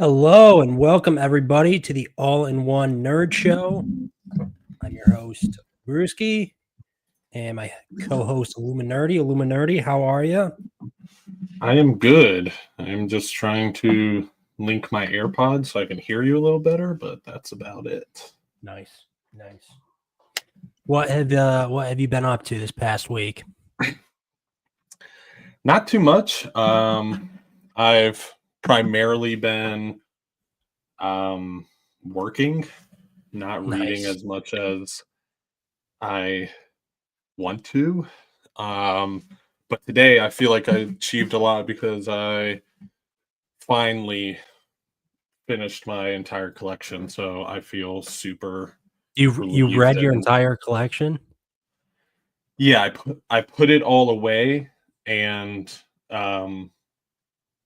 Hello and welcome everybody to the All-in-One Nerd Show. I'm your host, Brewski, and my co-host, Illuminati. Illuminati, how are you? I am good. I'm just trying to link my AirPods so I can hear you a little better, but that's about it. Nice. What have you been up to this past week? Not too much. I've primarily been working, not reading Nice. as much as I want to. But today I feel like I achieved a lot because I finally finished my entire collection, so I feel super You relieved. read your And entire collection? yeah, I put it all away, and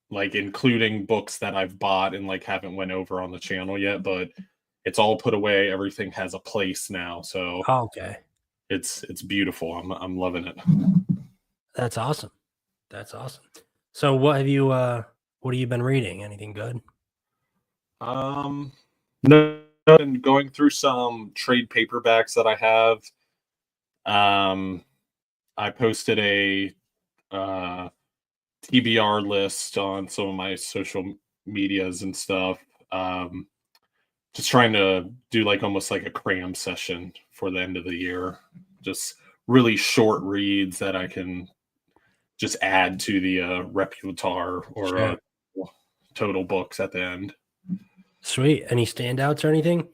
like including books that I've bought and like haven't went over on the channel yet, but it's all put away. Everything has a place now, so Oh, okay. it's beautiful. I'm loving it. That's awesome. So what have you been reading? Anything good? No, and going through some trade paperbacks that I have. I posted a TBR list on some of my social medias and stuff. Just trying to do like almost like a cram session for the end of the year. Just really short reads that I can just add to the repertoire or Sure. total books at the end. Sweet. Any standouts or anything?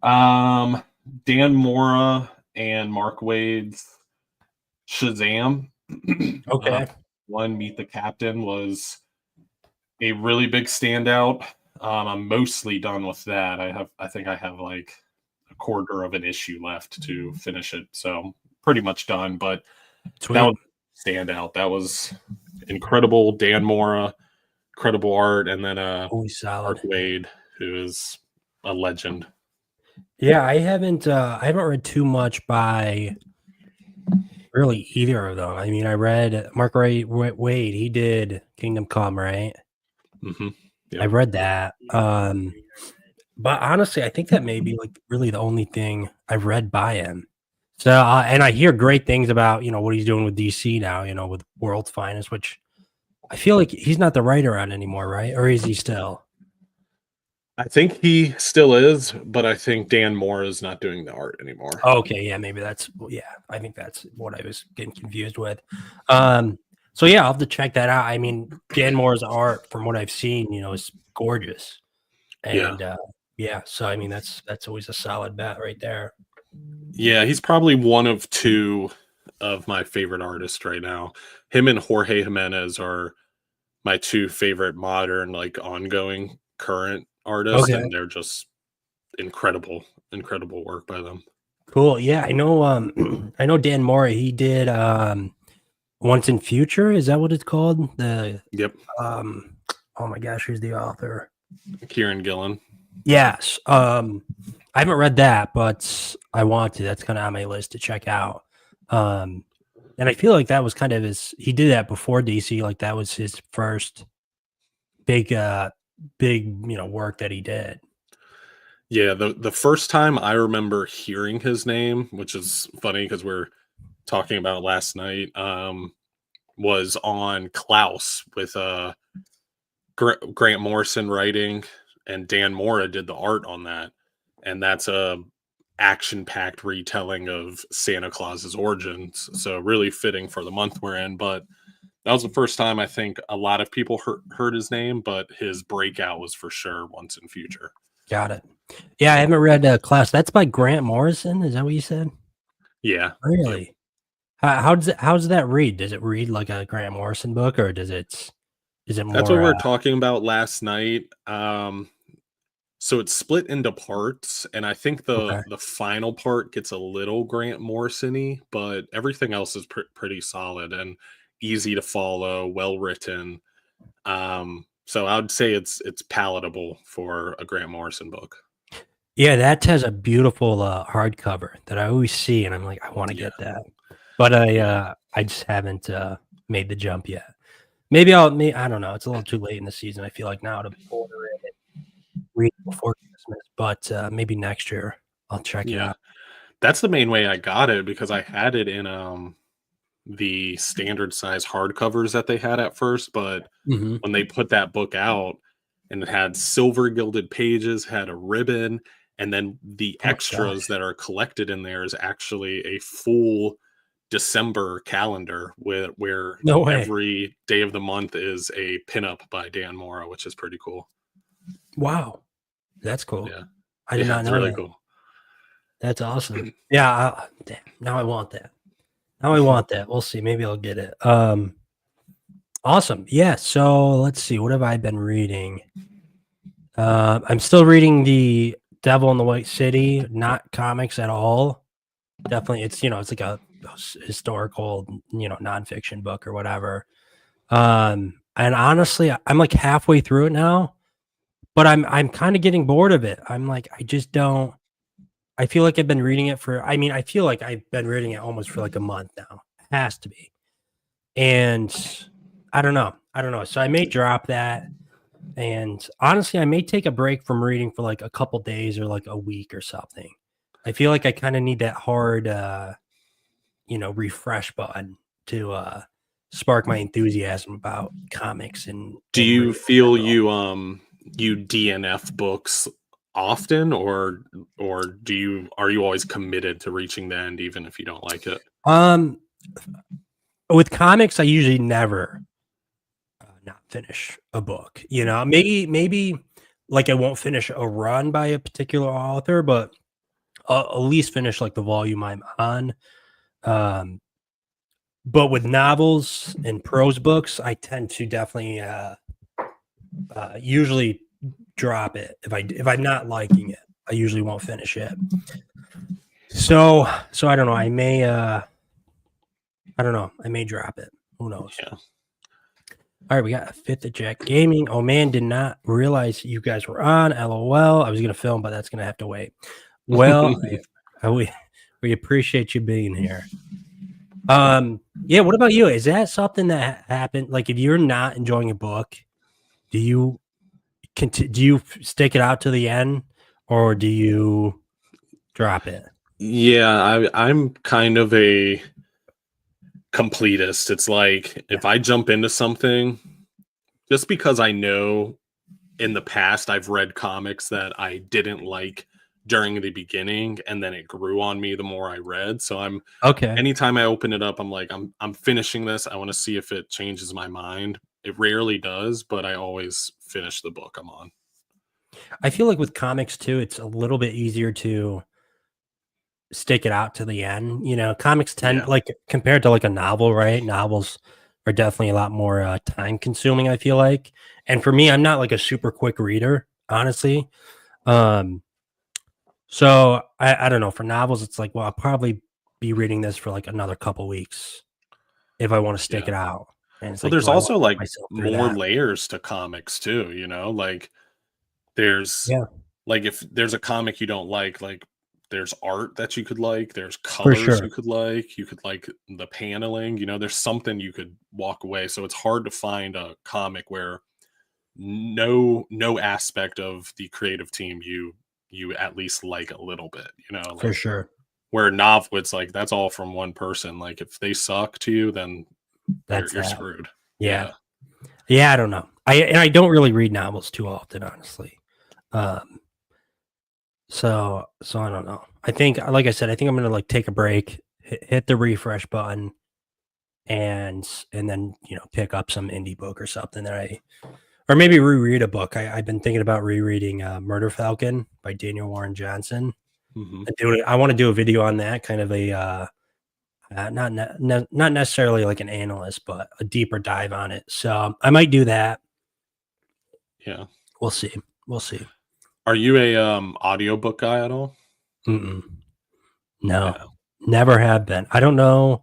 Dan Mora and Mark Wade's Shazam. Okay. One, Meet the Captain, was a really big standout. I'm mostly done with that. I think I have like a quarter of an issue left to finish it, so pretty much done. But Sweet. that was standout. That was incredible. Dan Mora, incredible art, and then Always solid. Mark Wade, who is a legend. Yeah, I haven't read too much by really either of them. I mean, I read Mark Wade. He did Kingdom Come, right? Mm-hmm. Yep. I read that. But honestly, I think that may be like really the only thing I've read by him. So, and I hear great things about what he's doing with DC now. With World's Finest, which I feel like he's not the writer on anymore, right? Or is he still? I think he still is, but I think Dan Mora is not doing the art anymore. Okay, yeah, maybe that's I think that's what I was getting confused with. So yeah, I'll have to check that out. I mean, Dan Mora's art, from what I've seen, is gorgeous, and yeah. So I mean, that's always a solid bet right there. Yeah, he's probably one of two of my favorite artists right now. Him and Jorge Jimenez are my two favorite modern, like ongoing current artists, and they're just incredible work by them. Cool. Yeah, I know. I know Dan Mora. He did Once and Future. Is that what it's called? Yep. Oh my gosh, who's the author? Kieran Gillen. Yes. I haven't read that, but I want to. That's kind of on my list to check out. And I feel like that was kind of he did that before DC. Like that was his first big work that he did. Yeah, the first time I remember hearing his name, which is funny because we're talking about last night, was on Klaus with Grant Morrison writing, and Dan Mora did the art on that. And that's a action-packed retelling of Santa Claus's origins. So really fitting for the month we're in. But that was the first time I think a lot of people heard his name, but his breakout was for sure Once and Future. Got it. Yeah, I haven't read Klaus. That's by Grant Morrison. Is that what you said? Yeah. Really? Yeah. How does that read? Does it read like a Grant Morrison book, or is it more? That's what we were talking about last night. So it's split into parts, and I think the final part gets a little Grant Morrison-y, but everything else is pretty solid and easy to follow, well written. So I would say it's palatable for a Grant Morrison book. Yeah, that has a beautiful hardcover that I always see, and I'm like, I want to get that, but I just haven't made the jump yet. Maybe I don't know. It's a little too late in the season. I feel like now to order it, read it before Christmas, but maybe next year I'll check it Yeah. out. That's the main way I got it because I had it in the standard size hardcovers that they had at first, but Mhm. when they put that book out and it had silver gilded pages, had a ribbon, and then the Oh my extras gosh. that are collected in there is actually a full December calendar where No way. every day of the month is a pinup by Dan Mora, which is pretty cool. Wow. That's cool. Yeah. I did Yeah, not it's know really that. cool. That's awesome. Yeah, damn, now I want that. Now I want that. We'll see. Maybe I'll get it. Awesome. Yeah, so let's see. What have I been reading? I'm still reading The Devil in the White City, not comics at all. Definitely, it's like a historical, nonfiction book or whatever. And honestly, I'm like halfway through it now, but I'm kind of getting bored of it. I'm like, I just don't. I feel like I've been reading it for. I mean, I feel like I've been reading it almost for like a month now. It has to be, and I don't know. I don't know. So I may drop that. And honestly, I may take a break from reading for like a couple days or like a week or something. I feel like I kind of need that hard refresh button to spark my enthusiasm about comics Do and you reading in feel general. you DNF books often, or are you always committed to reaching the end even if you don't like it? Um with comics, I usually never not finish a book. Maybe like I won't finish a run by a particular author, but I'll at least finish like the volume I'm on. Um but with novels and prose books, I tend to definitely usually drop it if I'm not liking it. I usually won't finish it. So I don't know. I don't know. I may drop it. Who knows? Yeah. All right, we got a fifth of Jack Gaming. Oh man, did not realize you guys were on. LOL. I was gonna film, but that's gonna have to wait. Well, we appreciate you being here. Yeah. What about you? Is that something that happened? Like, if you're not enjoying a book, do you stick it out to the end, or do you drop it? Yeah, I'm kind of a completist. It's like if I jump into something, just because I know in the past I've read comics that I didn't like during the beginning and then it grew on me the more I read. So Okay. anytime I open it up, I'm like, I'm finishing this. I want to see if it changes my mind. It rarely does, but I always finish the book I'm on. I feel like with comics too, it's a little bit easier to stick it out to the end. Comics tend, Yeah. like, compared to like a novel, right? Novels are definitely a lot more time consuming, I feel like. And for me, I'm not like a super quick reader, honestly. Um, so I don't know. For novels, it's like, well, I'll probably be reading this for like another couple weeks if I want to stick Yeah. it out. And it's Well, like, there's do I want also to put like myself through more that? layers to comics too, like there's Yeah, like if there's a comic you don't like there's art that you could like, there's for colors sure. you could like the paneling, there's something you could walk away. So it's hard to find a comic where no aspect of the creative team you at least like a little bit, For like sure. where a novel it's like that's all from one person. Like if they suck to you, then That's you're that. screwed. Yeah. Yeah. Yeah, I don't know. I don't really read novels too often, honestly. Um, so I don't know. I think, like I said, I think I'm gonna like take a break, hit the refresh button, and then pick up some indie book or something or maybe reread a book. I've been thinking about rereading Murder Falcon by Daniel Warren Johnson. Hmm. I want to do a video on that, kind of not necessarily like an analyst, but a deeper dive on it. So I might do that. Yeah. We'll see. We'll see. Are you a audiobook guy at all? Mm-mm. No, Yeah. never have been. I don't know.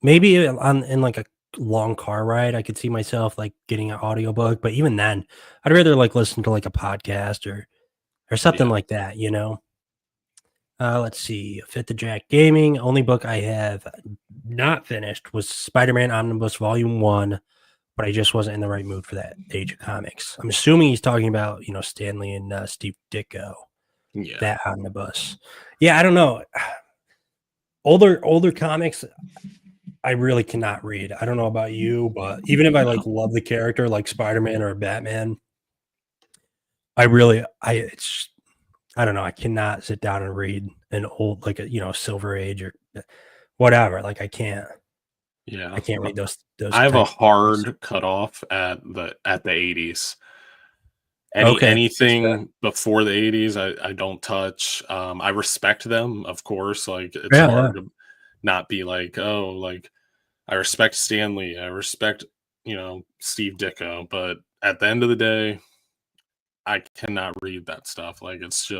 Maybe in like a long car ride, I could see myself like getting an audiobook, but even then, I'd rather like listen to like a podcast or something Yeah. like that. Let's see. Fifth of Jack Gaming. Only book I have not finished was Spider-Man Omnibus Volume 1, but I just wasn't in the right mood for that Age of Comics. I'm assuming he's talking about, Stanley and Steve Ditko, Yeah. that omnibus. Yeah, I don't know. Older comics, I really cannot read. I don't know about you, but even if I love the character like Spider-Man or Batman, I don't know. I cannot sit down and read an old Silver Age or whatever. Like I can't read those. I have a hard cutoff at the 80s. Anything before the 80s, I don't touch. I respect them, of course. Like it's hard to not be like, oh, like I respect Stanley, I respect Steve Ditko, but at the end of the day, I cannot read that stuff. Like it's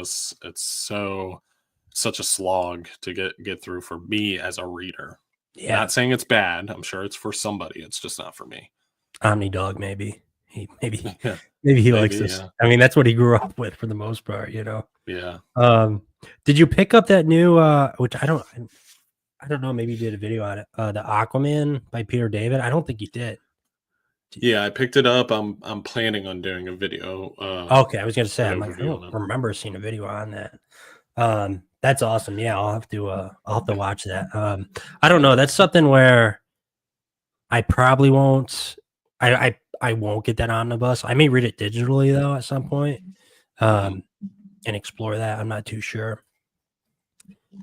such a slog to get through for me as a reader. Yeah. Not saying it's bad. I'm sure it's for somebody. It's just not for me. Omnidog, maybe he likes this. Yeah. I mean, that's what he grew up with for the most part, Yeah. Did you pick up that new which I don't know, maybe you did a video on it, the Aquaman by Peter David? I don't think you did. Yeah, I picked it up. I'm planning on doing a video. Okay, I was gonna say, I don't remember seeing a video on that. That's awesome. Yeah, I'll have to watch that. I don't know. That's something where I probably won't. I won't get that omnibus. I may read it digitally though at some point, and explore that. I'm not too sure.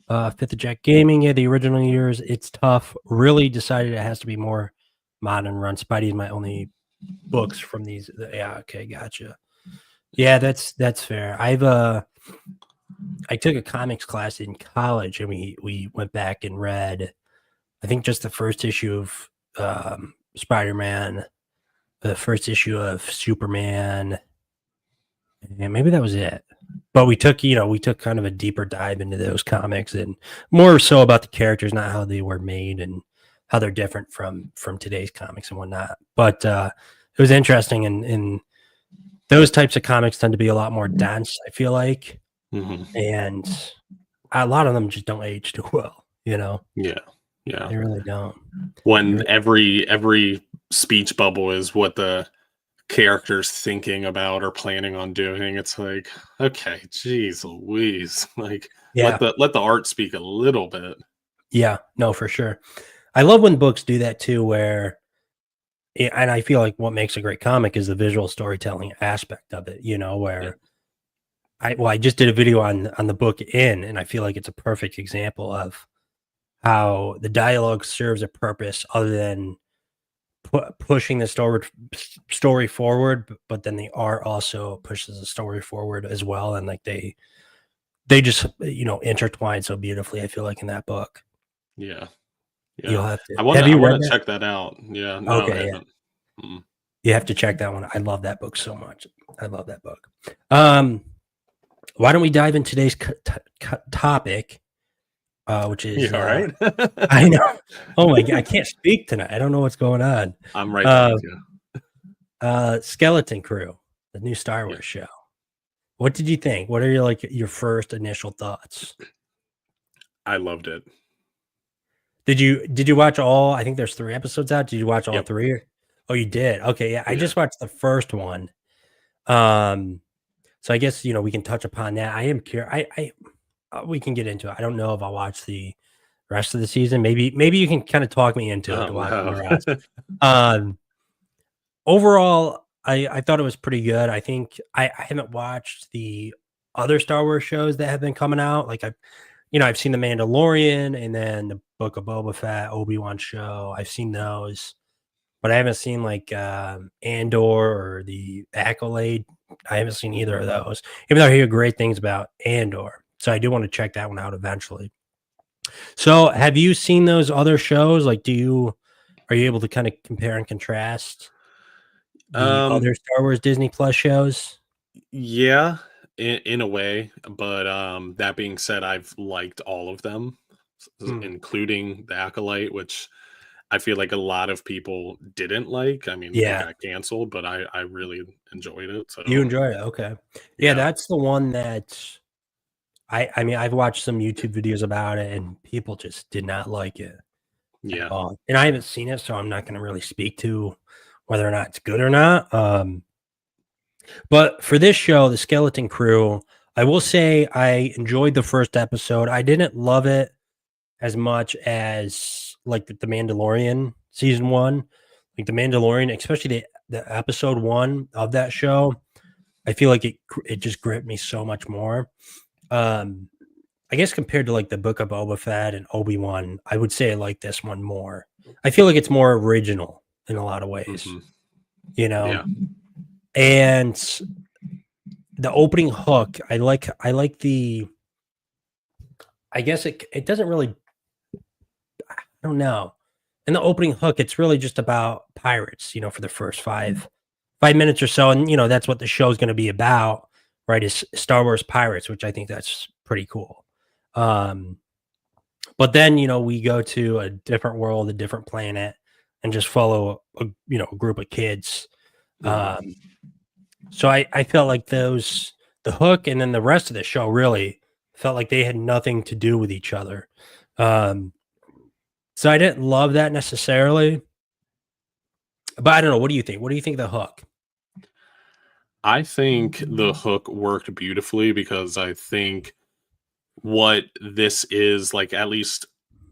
Fifth of Jack Gaming. Yeah, the original years. It's tough. Really decided it has to be more modern run. Spidey's my only books from these. Yeah. Okay. Gotcha. Yeah, that's fair. I took a comics class in college, and we went back and read, I think, just the first issue of Spider-Man, the first issue of Superman, and maybe that was it. But we took kind of a deeper dive into those comics, and more so about the characters, not how they were made and how they're different from today's comics and whatnot. But it was interesting, and those types of comics tend to be a lot more dense, I feel like. And a lot of them just don't age too well, Yeah. They really don't. When every speech bubble is what the character's thinking about or planning on doing, it's like, okay, geez Louise. Like, let the art speak a little bit. Yeah, no, for sure. I love when books do that too, where, and I feel like what makes a great comic is the visual storytelling aspect of it, where I just did a video on the book In, and I feel like it's a perfect example of how the dialogue serves a purpose other than pushing the story forward, but then the art also pushes the story forward as well, and like they just intertwine so beautifully, I feel like, in that book. Yeah. You'll have to. I want to check that out. Yeah. No, okay. Yeah. You have to check that one. I love that book so much. I love that book. Why don't we dive in today's topic, which is all right. I know. Oh my God, I can't speak tonight. I don't know what's going on. I'm right there with you. Skeleton Crew, the new Star Wars show. What did you think? What are your first initial thoughts? I loved it. Did you watch all? I think there's 3 episodes out. Did you watch all 3? Oh, you did. Okay, yeah. I just watched the first one. So I guess we can touch upon that. I am curious. We can get into it. I don't know if I'll watch the rest of the season. Maybe you can kind of talk me into it to watch the rest. Overall, I thought it was pretty good. I think I haven't watched the other Star Wars shows that have been coming out. Like I've seen The Mandalorian and then the Book of Boba Fett, Obi-Wan show. I've seen those, but I haven't seen Andor or the Accolade. I haven't seen either of those, even though I hear great things about Andor. So I do want to check that one out eventually. So have you seen those other shows? Are you able to kind of compare and contrast the other Star Wars Disney Plus shows? Yeah, in a way. But that being said, I've liked all of them, including the Acolyte, which I feel like a lot of people didn't like. I mean, it got canceled, but I really enjoyed it. So you enjoyed it? Okay. Yeah, that's the one that I mean, I've watched some YouTube videos about it, and people just did not like it at Yeah. all. And I haven't seen it, so I'm not going to really speak to whether or not it's good or not. But for this show, The Skeleton Crew, I will say I enjoyed the first episode. I didn't love it as much as like the Mandalorian season 1. Like The Mandalorian, especially the episode 1 of that show, I feel like it just gripped me so much more. I guess compared to like the Book of Boba Fett and Obi-Wan, I would say I like this one more. I feel like it's more original in a lot of ways, you know? Yeah. And the opening hook, I like the, I guess it doesn't really, I don't know. In the opening hook, it's really just about pirates, you know, for the first 5 minutes or so. And, you know, that's what the show is going to be about, right? Is Star Wars pirates, which I think that's pretty cool. But then, you know, we go to a different world, a different planet, and just follow a group of kids. So I felt like the hook and then the rest of the show really felt like they had nothing to do with each other. So I didn't love that necessarily. But I don't know. What do you think? What do you think of the hook? I think the hook worked beautifully because I think what this is, like, at least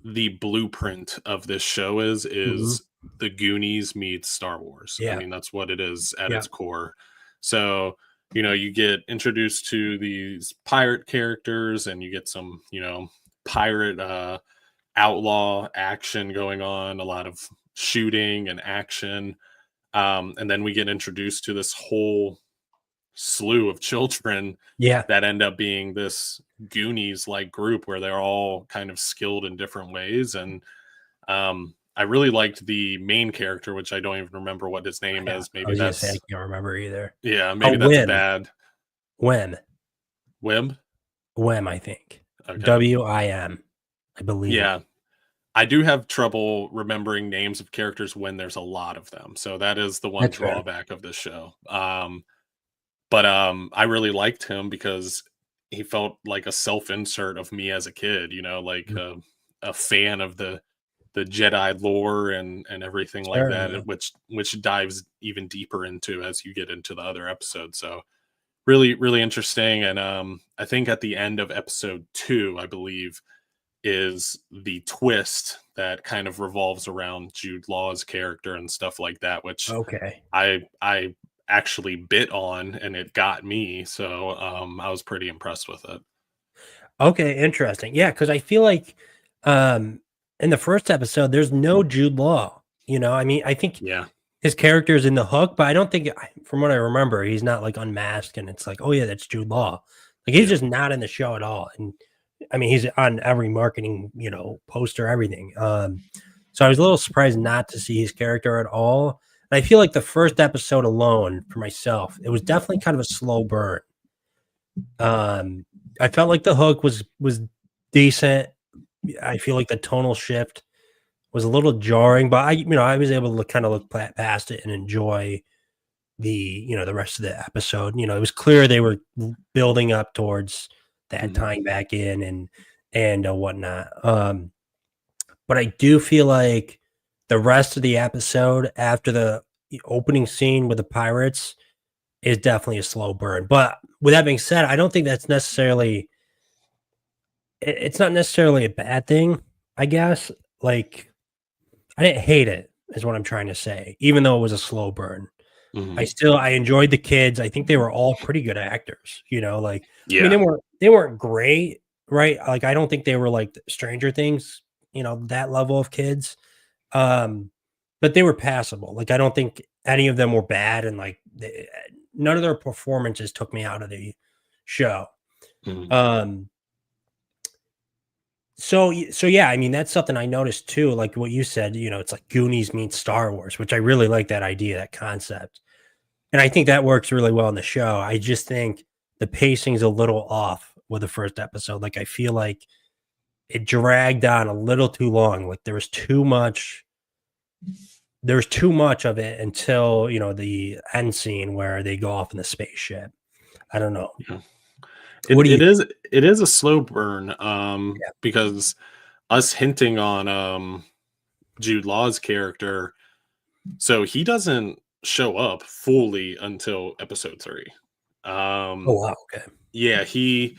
the blueprint of this show is the Goonies meets Star Wars. Yeah. I mean, that's what it is at its core. So, you know, you get introduced to these pirate characters and you get some, you know, pirate outlaw action going on, a lot of shooting and action. And then we get introduced to this whole slew of children that end up being this Goonies like group where they're all kind of skilled in different ways. And I really liked the main character, which I don't even remember what his name is. Maybe that's, I can't remember either. Yeah, maybe that's Wim. bad. Wim, I think. Okay. W-I-M, I believe. Yeah. I do have trouble remembering names of characters when there's a lot of them. So that is the one drawback of this show. But I really liked him because he felt like a self-insert of me as a kid, you know, like a fan of the Jedi lore and everything like that, which dives even deeper into as you get into the other episodes. So really, really interesting. And I think at the end of episode 2, I believe, is the twist that kind of revolves around Jude Law's character and stuff like that, which I actually bit on and it got me. So I was pretty impressed with it. Okay, interesting. Yeah, because I feel like in the first episode, there's no Jude Law. You know, I mean, I think his character is in the hook, but I don't think, from what I remember, he's not like unmasked and it's like, oh yeah, that's Jude Law. Like he's just not in the show at all. And I mean, he's on every marketing, you know, poster, everything. So I was a little surprised not to see his character at all. And I feel like the first episode alone, for myself, it was definitely kind of a slow burn. I felt like the hook was decent. I feel like the tonal shift was a little jarring, but I was able to kind of look past it and enjoy the rest of the episode. You know, it was clear they were building up towards that tying back in and whatnot. But I do feel like the rest of the episode after the opening scene with the pirates is definitely a slow burn. But with that being said, I don't think that's necessarily, it's not necessarily a bad thing, I guess. Like, I didn't hate it, is what I'm trying to say, even though it was a slow burn. I enjoyed the kids. I think they were all pretty good actors, you know, like, I mean, they weren't great, right? Like, I don't think they were like Stranger Things, you know, that level of kids. But they were passable. Like, I don't think any of them were bad. And like, none of their performances took me out of the show. So yeah, I mean, that's something I noticed too. Like what you said, you know, it's like Goonies meets Star Wars, which I really like that idea, that concept. And I think that works really well in the show. I just think the pacing's a little off with the first episode. Like, I feel like it dragged on a little too long. Like there was too much of it until, you know, the end scene where they go off in the spaceship. I don't know. What do you think? It is a slow burn, Yeah. because us hinting on Jude Law's character, so he doesn't show up fully until episode 3. Oh, Um, wow, okay. yeah, he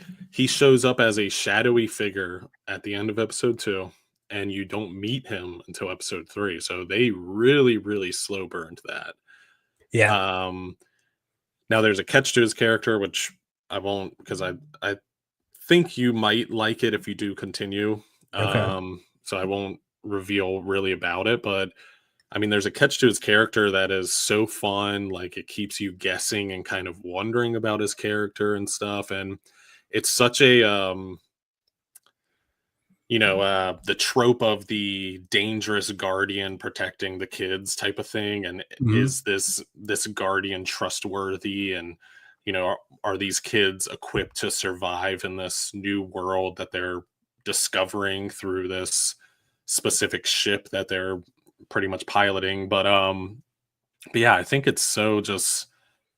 shows up as a shadowy figure at the end of episode 2, and you don't meet him until episode 3. So they really, really slow burned that. Yeah, Um, Now there's a catch to his character, which I won't, because I think you might like it if you do continue. okay. So I won't reveal really about it, but I mean, there's a catch to his character that is so fun. Like it keeps you guessing and kind of wondering about his character and stuff. And it's such a, the trope of the dangerous guardian protecting the kids type of thing. And Mhm. is this guardian trustworthy? And are these kids equipped to survive in this new world that they're discovering through this specific ship that they're pretty much piloting? But yeah, I think it's so just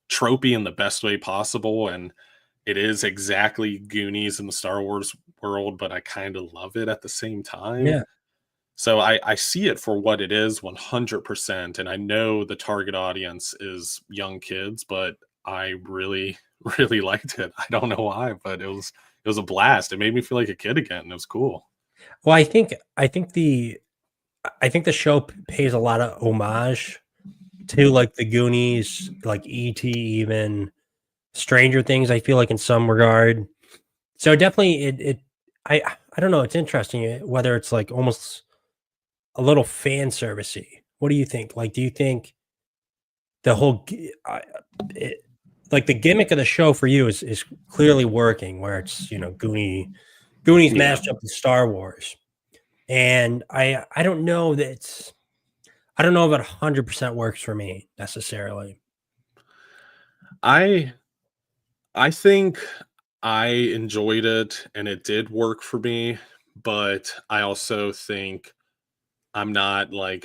tropey in the best way possible, and it is exactly Goonies in the Star Wars world, but I kind of love it at the same time. Yeah. So I see it for what it is 100%, and I know the target audience is young kids, but I really really liked it. I don't know why, but it was a blast. It made me feel like a kid again. It was cool. Well, I think the show pays a lot of homage to, like, the Goonies, like E.T., even Stranger Things, I feel like, in some regard. So, definitely, I don't know, it's interesting, whether it's, like, almost a little fan servicey. What do you think? Like, do you think the whole g it like, the gimmick of the show for you is clearly working, where it's, Goonies Yeah. mashed up with Star Wars, and I don't know that I don't know if it 100% works for me necessarily. I I think I enjoyed it and it did work for me, but I also think I'm not like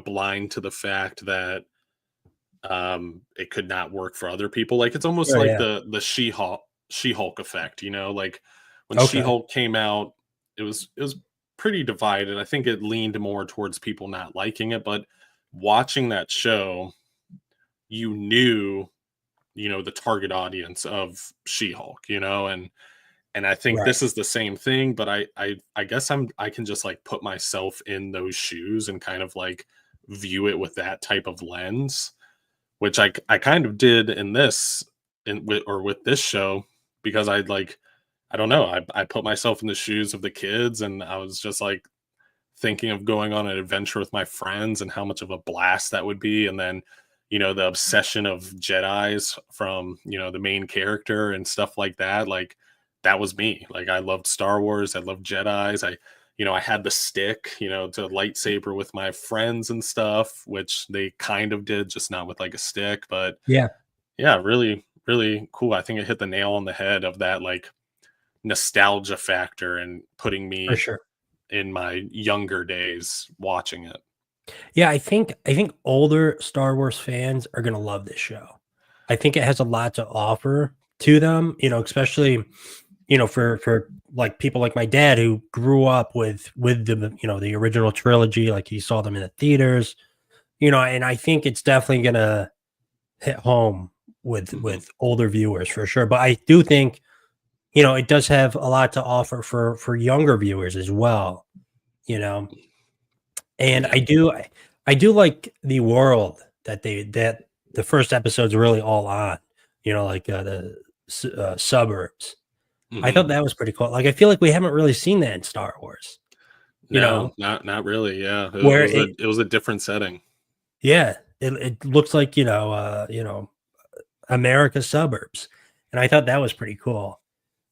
blind to the fact that it could not work for other people. Like it's almost Sure, like yeah. the She-Hulk effect, like when Okay. She-Hulk came out, it was pretty divided. I think it leaned more towards people not liking it, but watching that show, you knew, the target audience of She-Hulk, and I think Right. this is the same thing, but I guess I can just like put myself in those shoes and kind of like view it with that type of lens, which I kind of did in this with this show, because I don't know, I put myself in the shoes of the kids, and I was just like thinking of going on an adventure with my friends and how much of a blast that would be. And then, the obsession of Jedis from, the main character and stuff like that. Like that was me. Like I loved Star Wars. I loved Jedis. I had the stick, to lightsaber with my friends and stuff, which they kind of did, just not with like a stick. But Yeah, yeah, really, really cool. I think it hit the nail on the head of that like nostalgia factor and putting for me sure. in my younger days watching it. Yeah, I think older Star Wars fans are gonna love this show. I think it has a lot to offer to them, especially, for like people like my dad who grew up with the original trilogy, like he saw them in the theaters, and I think it's definitely gonna hit home with Mhm. older viewers for sure. But I do think, it does have a lot to offer for younger viewers as well, you know. And Yeah. I do like the world that the first episode's really all on, like, suburbs. I thought Mhm. that was pretty cool. Like, I feel like we haven't really seen that in Star Wars, you No, know, not really. Yeah. It where was a different setting. yeah, it looks like, America's suburbs, and I thought that was pretty cool.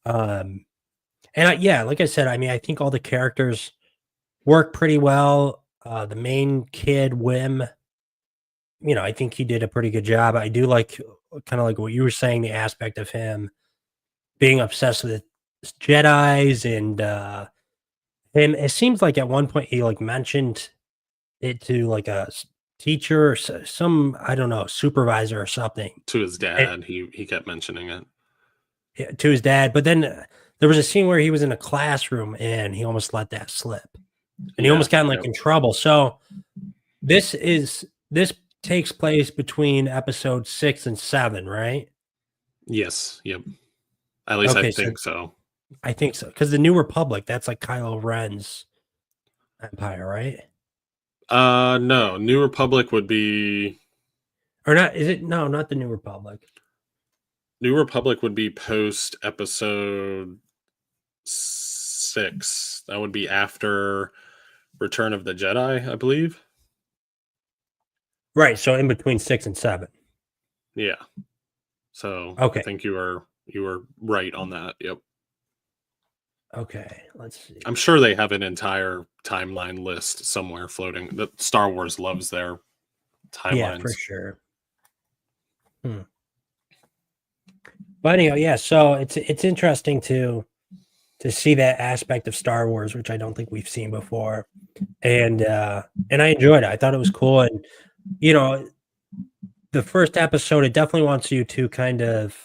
Um, and yeah, like I said, I mean, I think all the characters work pretty well. The main kid, Wim, I think he did a pretty good job. I do like, kind of like what you were saying, the aspect of him being obsessed with Jedi's and him. It seems like at one point he like mentioned it to like a teacher or some, I don't know, supervisor or something. To his And dad, he kept mentioning it. to his dad. But then there was a scene where he was in a classroom and he almost let that slip, and he almost got like in trouble. So this takes place between episode 6 and 7, right? Yes. Yep. At least I think so. I think so, because the New Republic, that's like Kylo Ren's empire, right? No, New Republic would be, or not? Is it? No, not the New Republic. New Republic would be post episode 6. That would be after Return of the Jedi, I believe. Right. So in between 6 and 7. Yeah. So okay. I think you were right on that. Yep. Okay, let's see. I'm sure they have an entire timeline list somewhere floating. That Star Wars loves their timelines. Yeah, for sure. But anyhow, yeah. So it's interesting to see that aspect of Star Wars, which I don't think we've seen before, and I enjoyed it. I thought it was cool, and the first episode, it definitely wants you to kind of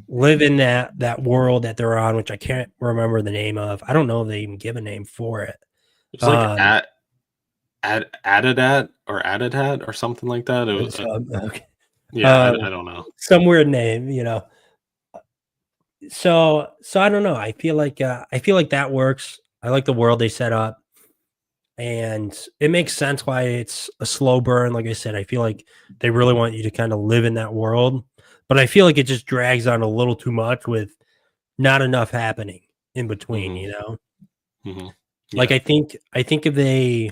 live in that world that they're on, which I can't remember the name of. I don't know if they even give a name for it. It's like Adadat or something like that. It was, okay. Yeah, I don't know. Some weird name, So I don't know. I feel like that works. I like the world they set up, and it makes sense why it's a slow burn. Like I said, I feel like they really want you to kind of live in that world. But I feel like it just drags on a little too much with not enough happening in between, Mm-hmm. Yeah. Like I think if they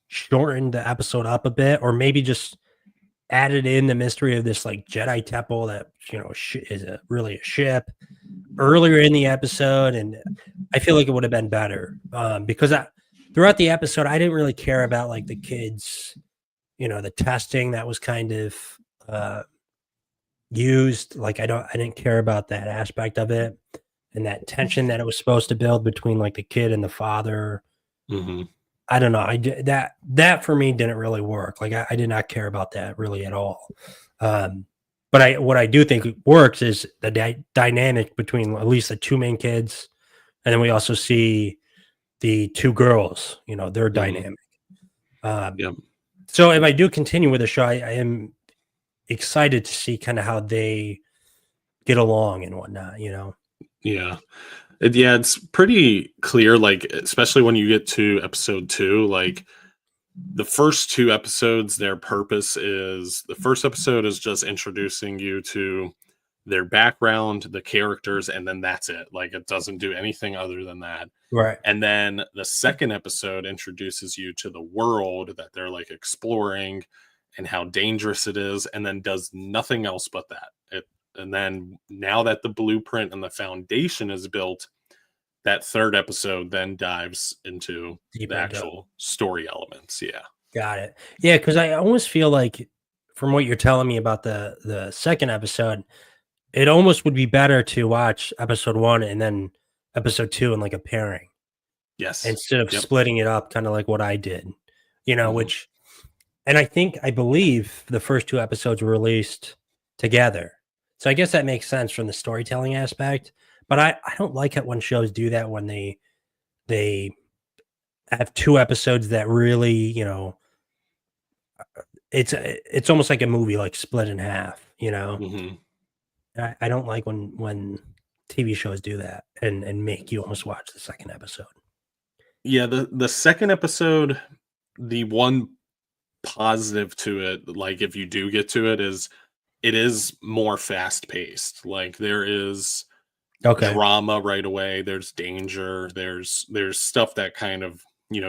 shortened the episode up a bit, or maybe just added in the mystery of this like Jedi temple that is really a ship earlier in the episode, and I feel like it would have been better because throughout the episode I didn't really care about like the kids, the testing that was kind of used. Like I didn't care about that aspect of it, and that tension that it was supposed to build between like the kid and the father. Mm-hmm. I don't know. That for me didn't really work. Like I did not care about that really at all. But what I do think works is the dynamic between at least the two main kids, and then we also see the two girls. Their dynamic. Yep. So if I do continue with the show, I am excited to see kind of how they get along and whatnot. Yeah. It's pretty clear, like, especially when you get to episode 2, like the first 2 episodes, their purpose is, the first episode is just introducing you to their background, the characters, and then that's it. Like it doesn't do anything other than that. Right. And then the second episode introduces you to the world that they're like exploring and how dangerous it is, and then does nothing else but that. And then now that the blueprint and the foundation is built, that third episode then dives into the actual story elements. Yeah. Got it. Yeah, because I almost feel like from what you're telling me about the second episode, it almost would be better to watch episode 1 and then episode 2 in like a pairing. Yes. Instead of splitting it up, kind of like what I did, which, and I believe the first 2 episodes were released together. So I guess that makes sense from the storytelling aspect, but I don't like it when shows do that, when they have 2 episodes that really, it's almost like a movie, like split in half, Mm-hmm. I don't like when TV shows do that and make you almost watch the second episode. Yeah, the second episode, the one positive to it, like if you do get to it, is it is more fast paced. Like there is drama right away. There's danger. There's stuff that kind of,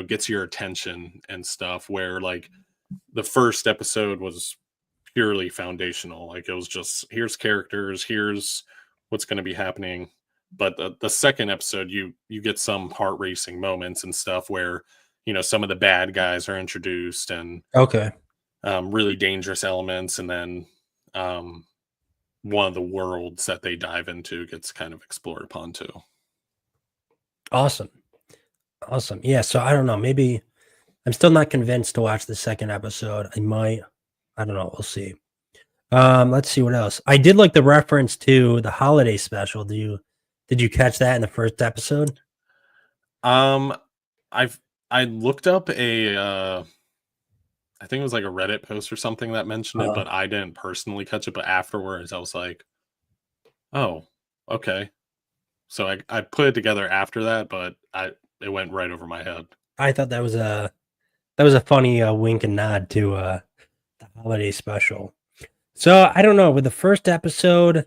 gets your attention and stuff, where like the first episode was purely foundational. Like it was just, here's characters, here's what's going to be happening. But the second episode, you get some heart racing moments and stuff where, some of the bad guys are introduced, and really dangerous elements. And then one of the worlds that they dive into gets kind of explored upon too. Awesome. Yeah. So I don't know. Maybe I'm still not convinced to watch the second episode. I might. I don't know. We'll see. Let's see what else. I did like the reference to the holiday special. Did you catch that in the first episode? Um, I looked up I think it was like a Reddit post or something that mentioned it, Uh, but I didn't personally catch it. But afterwards, I was like, oh, okay. So I put it together after that, but it went right over my head. I thought that was a funny wink and nod to the holiday special. So I don't know. With the first episode,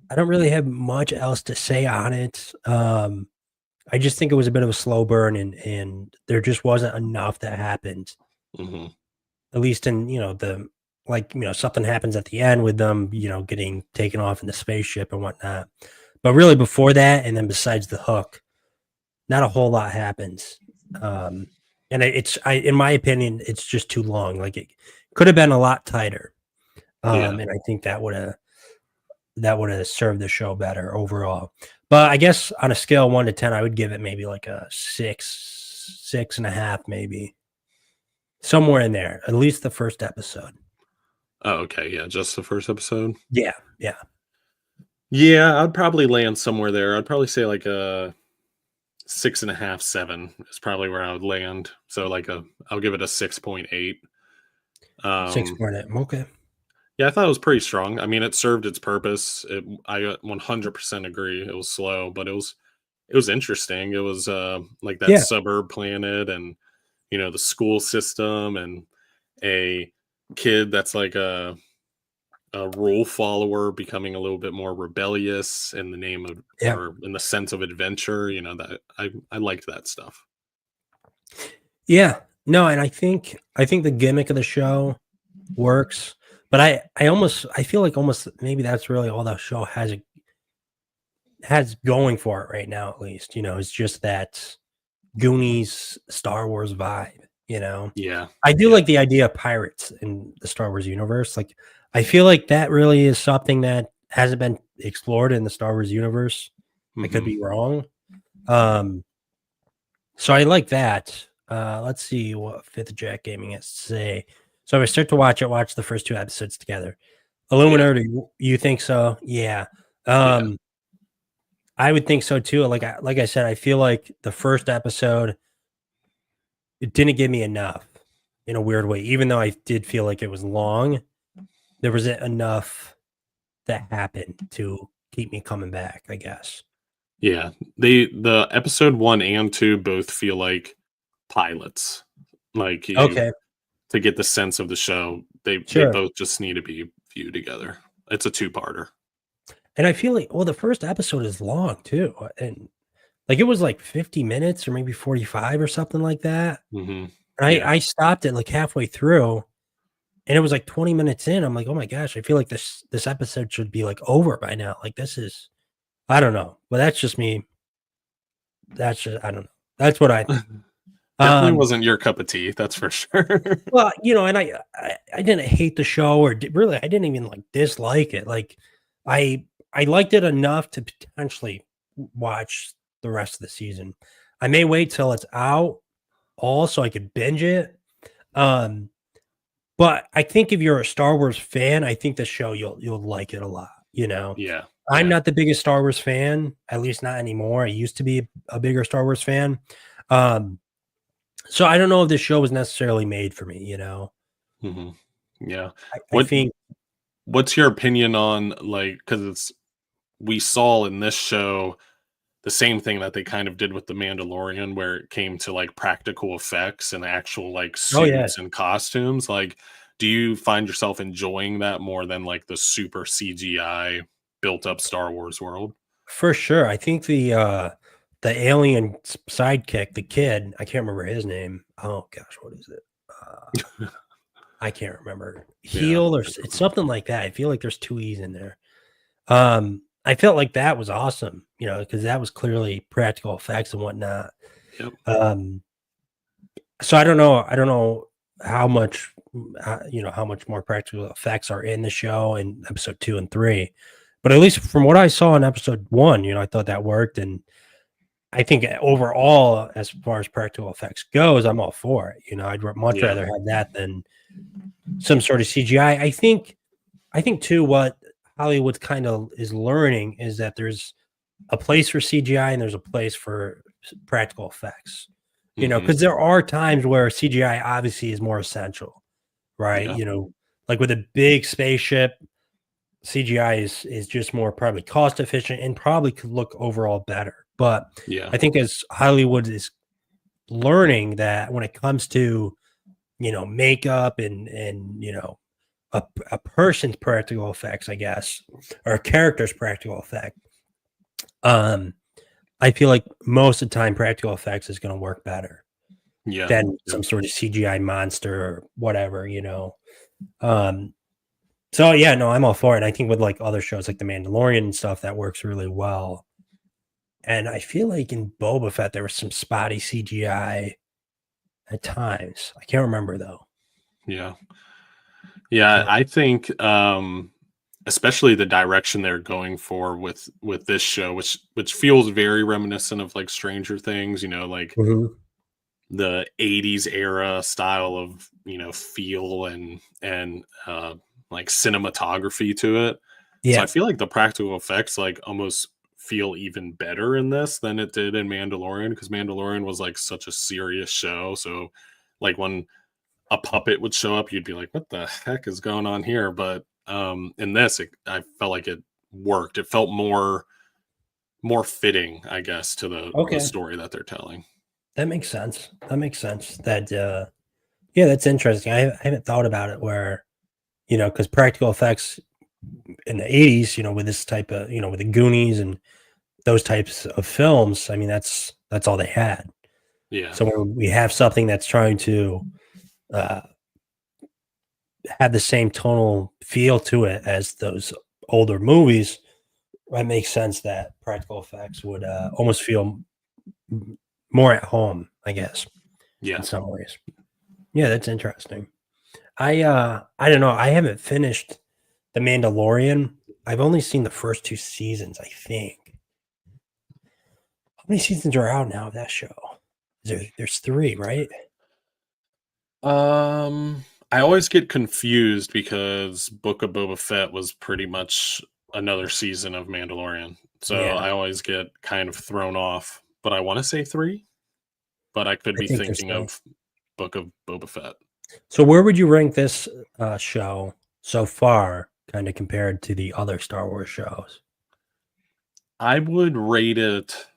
I don't really have much else to say on it. I just think it was a bit of a slow burn, and there just wasn't enough that happened. Hmm. At least in something happens at the end with them, getting taken off in the spaceship and whatnot. But really, before that, and then besides the hook, not a whole lot happens. And in my opinion, it's just too long. Like it could have been a lot tighter. Yeah. And I think that would have served the show better overall. But I guess on a scale of 1 to 10, I would give it maybe like a 6.5, maybe somewhere in there. At least the first episode. Oh, okay. Yeah, just the first episode. Yeah, yeah. Yeah, I'd probably land somewhere there. I'd probably say like a 6.5, 7 is probably where I would land. So I'll give it a 6.8. 6.8. Okay. Yeah, I thought it was pretty strong. I mean, it served its purpose. I 100% agree. It was slow, but it was interesting. It was like that Yeah, suburb planet, and the school system, and a kid that's like a rule follower becoming a little bit more rebellious in the name of, yeah, or in the sense of adventure. That I liked that stuff. yeah. No, and I think the gimmick of the show works, but I feel like almost maybe that's really all the show has going for it right now. At least it's just that Goonies Star Wars vibe. Yeah, I do yeah. like the idea of pirates in the Star Wars universe. Like, I feel like that really is something that hasn't been explored in the Star Wars universe. I could Hmm. be wrong. Um, so I like that. Let's see what Fifth Jack Gaming has to say. So if I start to watch the first 2 episodes together. Yeah, Illuminati, you think so? Yeah. yeah, Um, I would think so too. Like I said, I feel like the first episode it didn't give me enough in a weird way, even though I did feel like it was long. There wasn't enough that happened to keep me coming back, I guess. yeah. The episode 1 and 2 both feel like pilots. Like you Okay, to get the sense of the show, they sure. both just need to be viewed together. It's a two-parter. And I feel like, well, the first episode is long too. And like it was like 50 minutes or maybe 45 or something like that. Hmm. And Yeah, I stopped it like halfway through and it was like 20 minutes in. I'm like, oh my gosh, I feel like this episode should be like over by now. Like this is I don't know. But that's just me. That's just I don't know. That's what I think. definitely Um wasn't your cup of tea. That's for sure. Well, and I didn't hate the show or really I didn't even like dislike it. Like I liked it enough to potentially watch the rest of the season. I may wait till it's out all so I could binge it. Um, but I think if you're a Star Wars fan, I think the show you'll like it a lot. Yeah, I'm yeah, not the biggest Star Wars fan, at least not anymore. I used to be a bigger Star Wars fan. Um, so I don't know if this show was necessarily made for me. hmm, yeah. I What think what's your opinion on, like, because we saw in this show the same thing that they kind of did with the Mandalorian, where it came to like practical effects and actual like oh yeah, suits and costumes. Like, do you find yourself enjoying that more than like the super CGI built up Star Wars world? for sure. I think the alien sidekick, the kid, I can't remember his name. Oh gosh, what is it? I can't remember. Yeah. Heal or it's something like that. I feel like there's 2 E's in there. I felt like that was awesome, because that was clearly practical effects and whatnot. Yep. Um, so I don't know how much, how much more practical effects are in the show in episode 2 and 3, but at least from what I saw in episode 1, I thought that worked, and I think overall, as far as practical effects goes, I'm all for it. I'd much Yeah. rather have that than some sort of CGI. I think I think too what Hollywood kind of is learning is that there's a place for CGI and there's a place for practical effects. You know, Hmm. because there are times where CGI obviously is more essential, right? Yeah. You know, like with a big spaceship, CGI is just more probably cost efficient and probably could look overall better. But Yeah. I think as Hollywood is learning that when it comes to, you know, makeup and you know, a person's practical effects, I guess, or a character's practical effect, um, I feel like most of the time practical effects is going to work better Yeah. than Yep. some sort of CGI monster or whatever, you know. Um, so yeah, no, I'm all for it. I think with like other shows like The Mandalorian and stuff, that works really well. And I feel like in Boba Fett there was some spotty CGI at times. I can't remember though. Yeah. Yeah, But I think especially the direction they're going for with this show, which feels very reminiscent of like Stranger Things, like mhm. the 80s era style of, feel and like cinematography to it. So I Yeah, feel like the practical effects like almost feel even better in this than it did in Mandalorian, because Mandalorian was like such a serious show. So like when a puppet would show up, you'd be like, "What the heck is going on here?" But in this, I felt like it worked. It felt more fitting, I guess, to the okay. story that they're telling. That makes sense. That makes sense. That yeah, that's interesting. I haven't thought about it where, you know, because practical effects in the 80s, you know, with this type of, you know, with the Goonies and those types of films, I mean, that's all they had. Yeah, So when we have something that's trying to uh, have the same tonal feel to it as those older movies, it makes sense that practical effects would almost feel more at home, I guess, in yeah. some ways. Yeah, that's interesting. I don't know. I haven't finished The Mandalorian. I've only seen the first 2 seasons, I think. How many seasons are out now of that show? There's 3, right? I always get confused because Book of Boba Fett was pretty much another season of Mandalorian. So Yeah, I always get kind of thrown off. But I want to say three, but I could I be think there's thinking 3. of Book of Boba Fett. So where would you rank this, show so far, kinda compared to the other Star Wars shows? I would rate it.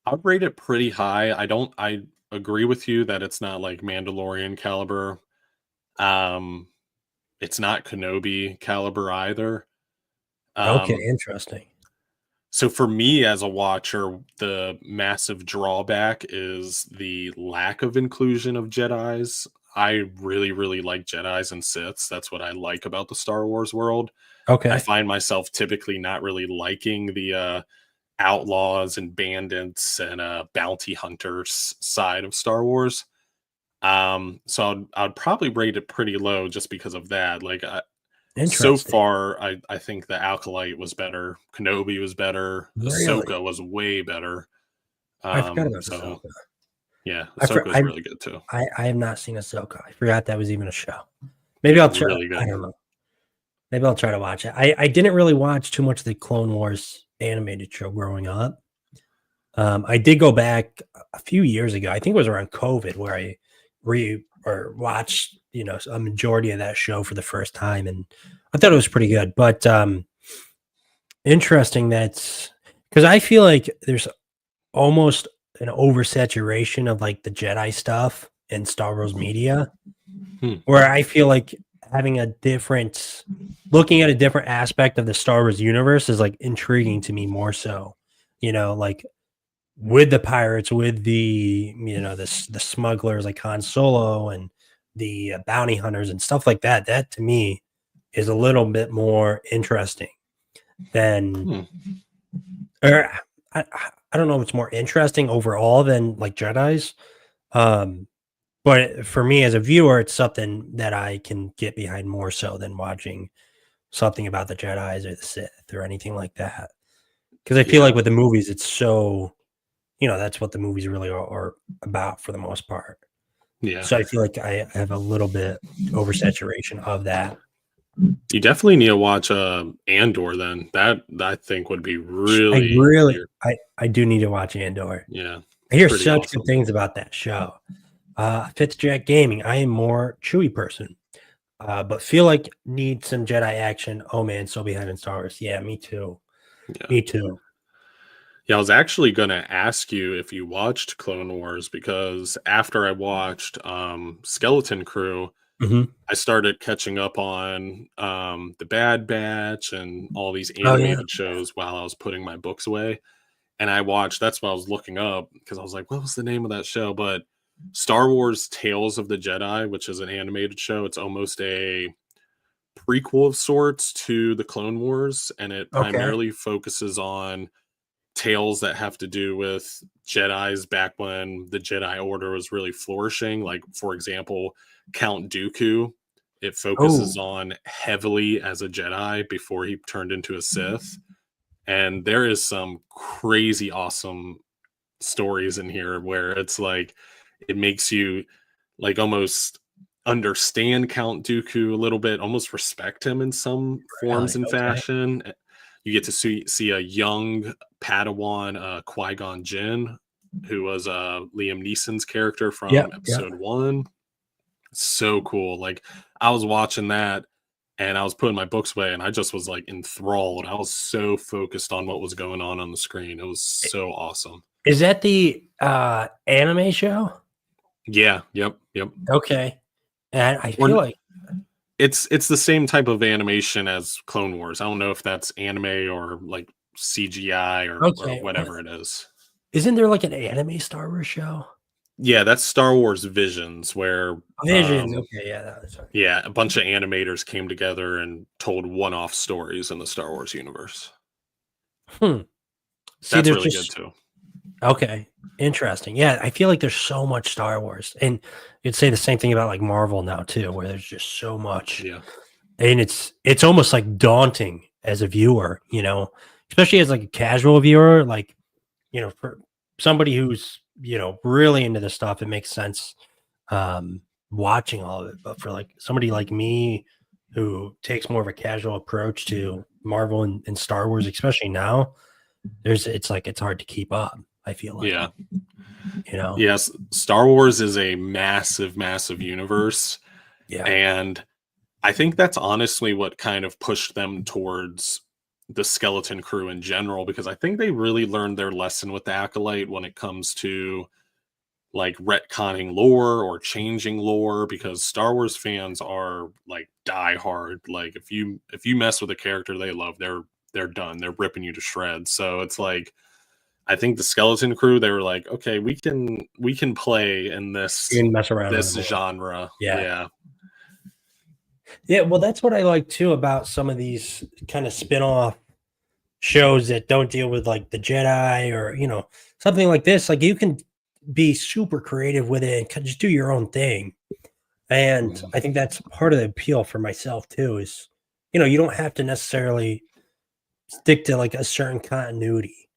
I'd rate it pretty high. I agree with you that it's not like Mandalorian caliber. Um, it's not Kenobi caliber either. Okay, Um, interesting. so for me as a watcher, the massive drawback is the lack of inclusion of Jedis. I really, really like Jedis and Siths. That's what I like about the Star Wars world. I Okay, find myself typically not really liking the outlaws and bandits and bounty hunters side of Star Wars. So I'd probably rate it pretty low just because of that. Like so interesting. far, I think the Acolyte was better, Kenobi was better, Really? Ahsoka was way better. I forgot about So Ahsoka. yeah, I for Ahsoka is really good too. I have not seen Ahsoka. I forgot that was even a show. Maybe I'll try. Really I good. don't know. Maybe I'll try to watch it. I didn't really watch too much of the Clone Wars animated show growing up. I did go back a few years ago. I think it was around COVID where I re or watched, you know, a majority of that show for the first time, and I thought it was pretty good. But interesting that's because I feel like there's almost an oversaturation of like the Jedi stuff in Star Wars media, Hmm. where I feel like having a different looking at a different aspect of the Star Wars universe is like intriguing to me more so. You know, like with the pirates, with the you know the smugglers like Han Solo and the bounty hunters and stuff like that. That to me is a little bit more interesting than, Hmm. or I don't know if it's more interesting overall than like Jedi's. Um, but for me as a viewer, it's something that I can get behind more so than watching something about the Jedi's or the Sith or anything like that. Because I feel Yeah. like with the movies, it's so, you know, that's what the movies really are about for the most part. Yeah. So I feel like I have a little bit oversaturation of that. You definitely need to watch Andor then. That I think would be I really really, weird. I do need to watch Andor. Yeah, I hear pretty such good awesome. things about that show. Fifth Jet Gaming. I am more Chewy person, but feel like need some Jedi action. Oh man, so behind in Star Wars. Yeah, me too. Yeah. Me too. Yeah, I was actually gonna ask you if you watched Clone Wars because after I watched Skeleton Crew, Hmm. I started catching up on the Bad Batch and all these Oh yeah. animated shows while I was putting my books away. And I watched, that's what I was looking up because I was like, what was the name of that show? But Star Wars Tales of the Jedi, which is an animated show, it's almost a prequel of sorts to the Clone Wars, and it Okay. primarily focuses on tales that have to do with Jedi's back when the Jedi Order was really flourishing. Like, for example, Count Dooku. It Oh. focuses on heavily as a Jedi before he turned into a Sith. And there is some crazy awesome stories in here where it's like it makes you like almost understand Count Dooku a little bit, almost respect him in some forms Really? and Okay. fashion. You get to see a young Padawan, Qui Gon Jinn, who was Liam Neeson's character from Yep. Yep. Episode One. So cool! Like I was watching that, and I was putting my books away, and I just was like enthralled. I was so focused on what was going on the screen. It was so awesome. Is that the anime show? Yeah. Yep. Yep. Okay. And I Or feel like it's the same type of animation as Clone Wars. I don't know if that's anime or like CGI or okay. whatever it is. Isn't there like an anime Star Wars show? Yeah, that's Star Wars Visions, where Visions. Okay. Yeah. That's right. yeah, a bunch of animators came together and told one-off stories in the Star Wars universe. Hmm. See, That's there's really good just too. okay. Interesting. Yeah, I feel like there's so much Star Wars, and you'd say the same thing about like Marvel now too, where there's just so much, Yeah. and it's almost like daunting as a viewer, especially as like a casual viewer, like for somebody who's really into this stuff, it makes sense um, watching all of it. But for like somebody like me who takes more of a casual approach to Marvel and Star Wars, especially now, it's like it's hard to keep up. I feel like Yeah. you know, Yes, Star Wars is a massive, massive universe. yeah. And I think that's honestly what kind of pushed them towards the Skeleton Crew in general, because I think they really learned their lesson with the Acolyte when it comes to like retconning lore or changing lore, because Star Wars fans are like die hard. Like if you mess with a character they love, they're done. They're ripping you to shreds. So it's like I think the Skeleton Crew, they were like, okay, we can play in You this can mess around with this them a little. genre. Yeah. Yeah. Yeah. Well, that's what I like too about some of these kind of spin off shows that don't deal with like the Jedi or, something like this. Like you can be super creative with it and just do your own thing. And Mhm. I think that's part of the appeal for myself too is, you don't have to necessarily stick to like a certain continuity,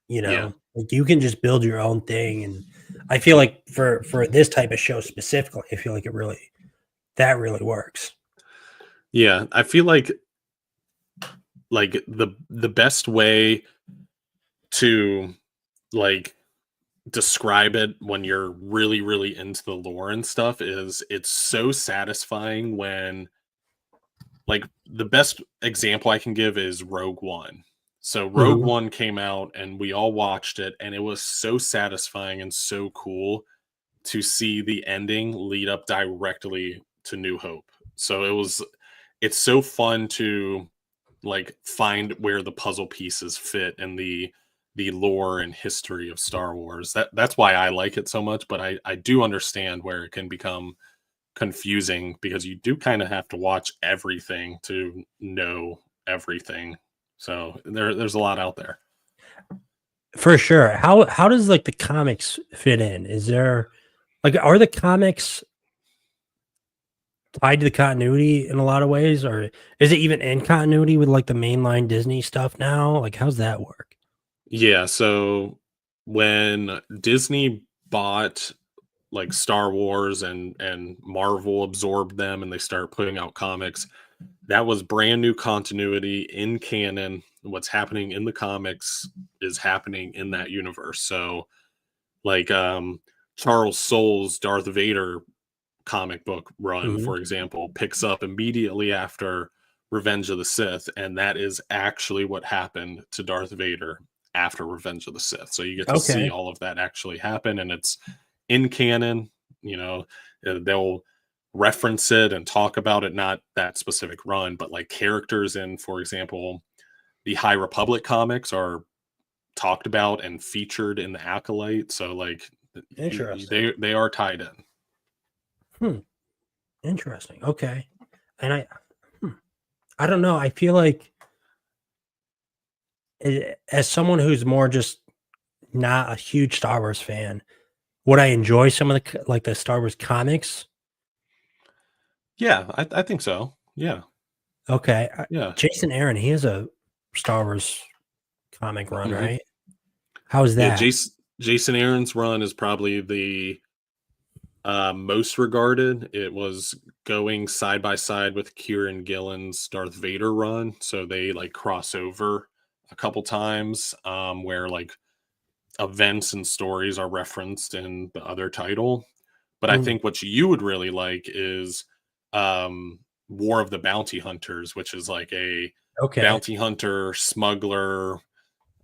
Yeah. like you can just build your own thing. And I feel like for this type of show specifically, I feel like that really works. Yeah. I feel like the best way to like describe it when you're really really into the lore and stuff is it's so satisfying when like the best example I can give is Rogue One. So Rogue Mhm. One came out and we all watched it, and it was so satisfying and so cool to see the ending lead up directly to New Hope. So it's so fun to like find where the puzzle pieces fit in the lore and history of Star Wars. That's why I like it so much, but I do understand where it can become confusing because you do kind of have to watch everything to know everything. So there's a lot out there. For sure. How does like the comics fit in? Is there like are the comics tied to the continuity in a lot of ways, or is it even in continuity with like the mainline Disney stuff now? Like, how's that work? Yeah, so when Disney bought like Star Wars and Marvel absorbed them and they start putting out comics, that was brand new continuity in canon. What's happening in the comics is happening in that universe. So, like Charles Soule's Darth Vader comic book run, Mhm. for example, picks up immediately after Revenge of the Sith, and that is actually what happened to Darth Vader after Revenge of the Sith. So you get to see Okay. all of that actually happen, and it's in canon. They'll reference it and talk about it, not that specific run, but like characters in, for example, the High Republic comics are talked about and featured in the Acolyte. So like Interesting. they are tied in. Hmm. Interesting. Okay. And hmm, I don't know. I feel like as someone who's more just not a huge Star Wars fan, would I enjoy some of like the Star Wars comics? Yeah, I think so. Yeah, Okay. yeah. Jason Aaron, he has a Star Wars comic run, Mhm. right? How's Yeah, that? Jason Aaron's run is probably the most regarded. It was going side by side with Kieran Gillen's Darth Vader run, so they like cross over a couple times, where like events and stories are referenced in the other title. But I Mm, think what you would really like is um, War of the Bounty Hunters, which is like a okay. bounty hunter, smuggler,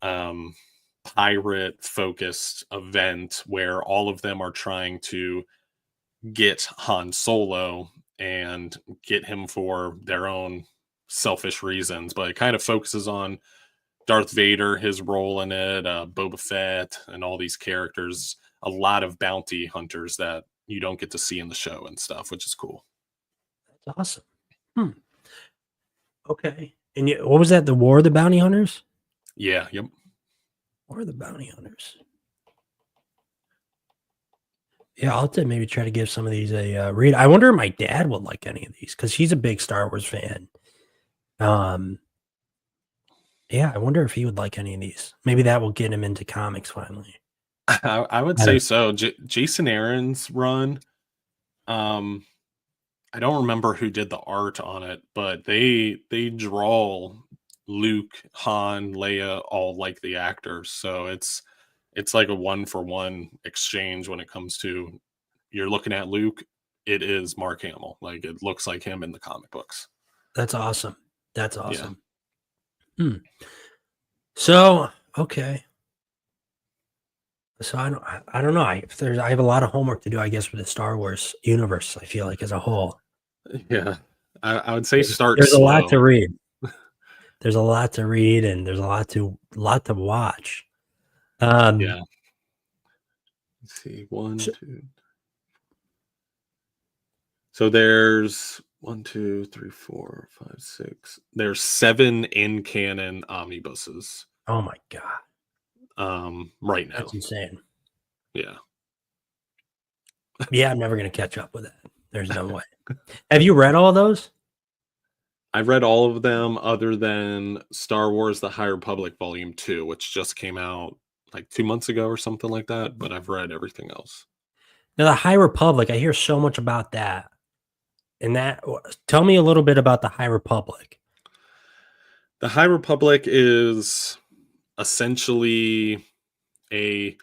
um, pirate focused event where all of them are trying to get Han Solo and get him for their own selfish reasons. But it kind of focuses on Darth Vader, his role in it, Boba Fett, and all these characters. A lot of bounty hunters that you don't get to see in the show and stuff, which is cool. That's awesome. Hmm. Okay. And what was that? The War of the Bounty Hunters? Yeah, yep. War of the Bounty Hunters. Yeah, I'll have to maybe try to give some of these a read. I wonder if my dad would like any of these because he's a big Star Wars fan. Um, yeah, I wonder if he would like any of these. Maybe that will get him into comics finally. I would I say don't. so. Jason Aaron's run. Um, I don't remember who did the art on it, but they draw Luke, Han, Leia all like the actors. So it's like a one for one exchange when it comes to you're looking at Luke, it is Mark Hamill. Like it looks like him in the comic books. That's awesome. That's Yeah. awesome. Hmm. So okay. So I don't know. I have a lot of homework to do. I guess with the Star Wars universe. I feel like as a whole, Yeah. I would say start there's a lot to slow. read. There's a lot to read, and there's a lot to watch. Um, Yeah. Let's see. One, so, two. So there's one, two, three, four, five, six. There's seven in canon omnibuses oh my god, right now. that's insane. Yeah. Yeah, I'm never gonna catch up with that. There's no way. Have you read all of those? I've read all of them other than Star Wars The High Republic Volume 2, which just came out like 2 months ago or something like that, but I've read everything else. Now, the High Republic. I hear so much about that. And tell me a little bit about the High Republic. The High Republic is essentially a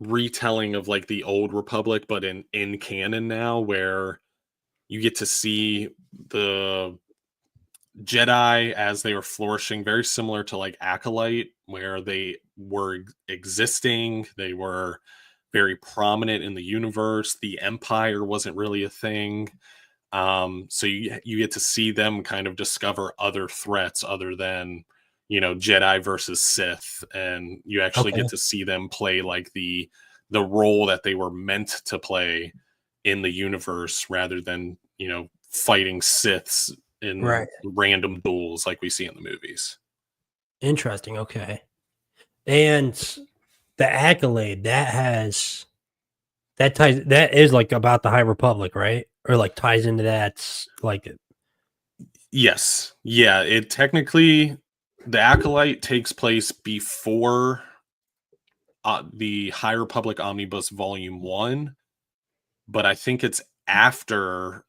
retelling of like the old Republic, but in canon now, where you get to see the Jedi as they were flourishing, very similar to like Acolyte, where they were existing, they were very prominent in the universe. The Empire wasn't really a thing. So you get to see them kind of discover other threats other than Jedi versus Sith, and you actually Okay. get to see them play like the role that they were meant to play in the universe rather than fighting Siths in Right. random duels like we see in the movies. Interesting. Okay. And the Accolade that is like about the High Republic, right? Or like ties into that like Yes, yeah. It technically the Acolyte takes place before the High Republic Omnibus Volume 1, but I think it's after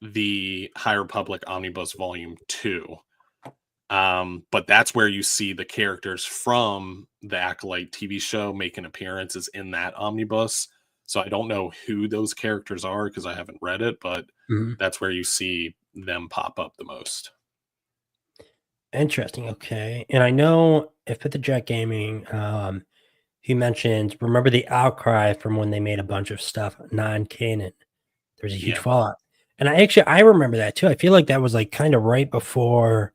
the High Republic Omnibus Volume 2. But that's where you see the characters from the Acolyte TV show making appearances in that omnibus. So I don't know who those characters are because I haven't read it, but that's where you see them pop up the most. Interesting. Okay. And I know if at the Jet Gaming, he mentioned, remember the outcry from when they made a bunch of stuff non-canon. There was a huge fallout. And I remember that too. I feel like that was like kind of right before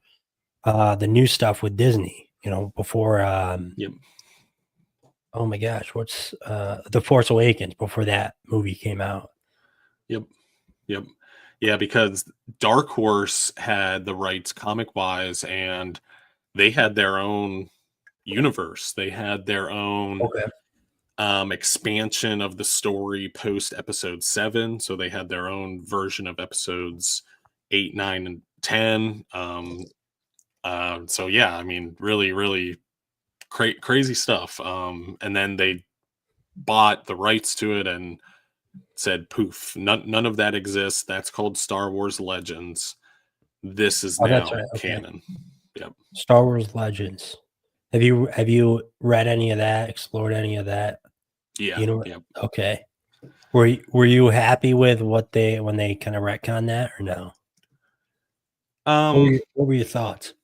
the new stuff with Disney, before oh my gosh, what's The Force Awakens, before that movie came out. Yep. Yeah, because Dark Horse had the rights comic-wise, and they had their own universe. They had their own expansion of the story post episode 7. So they had their own version of episodes 8, 9, and 10. So yeah, I mean, really, really crazy stuff. And then they bought the rights to it and said, poof, none of that exists. That's called Star Wars Legends. This is now canon. Yep. Star Wars Legends. Have you read any of that? Explored any of that? Yeah. Yep. Okay. Were you happy with when they kind of retconned that, or no? What were your thoughts?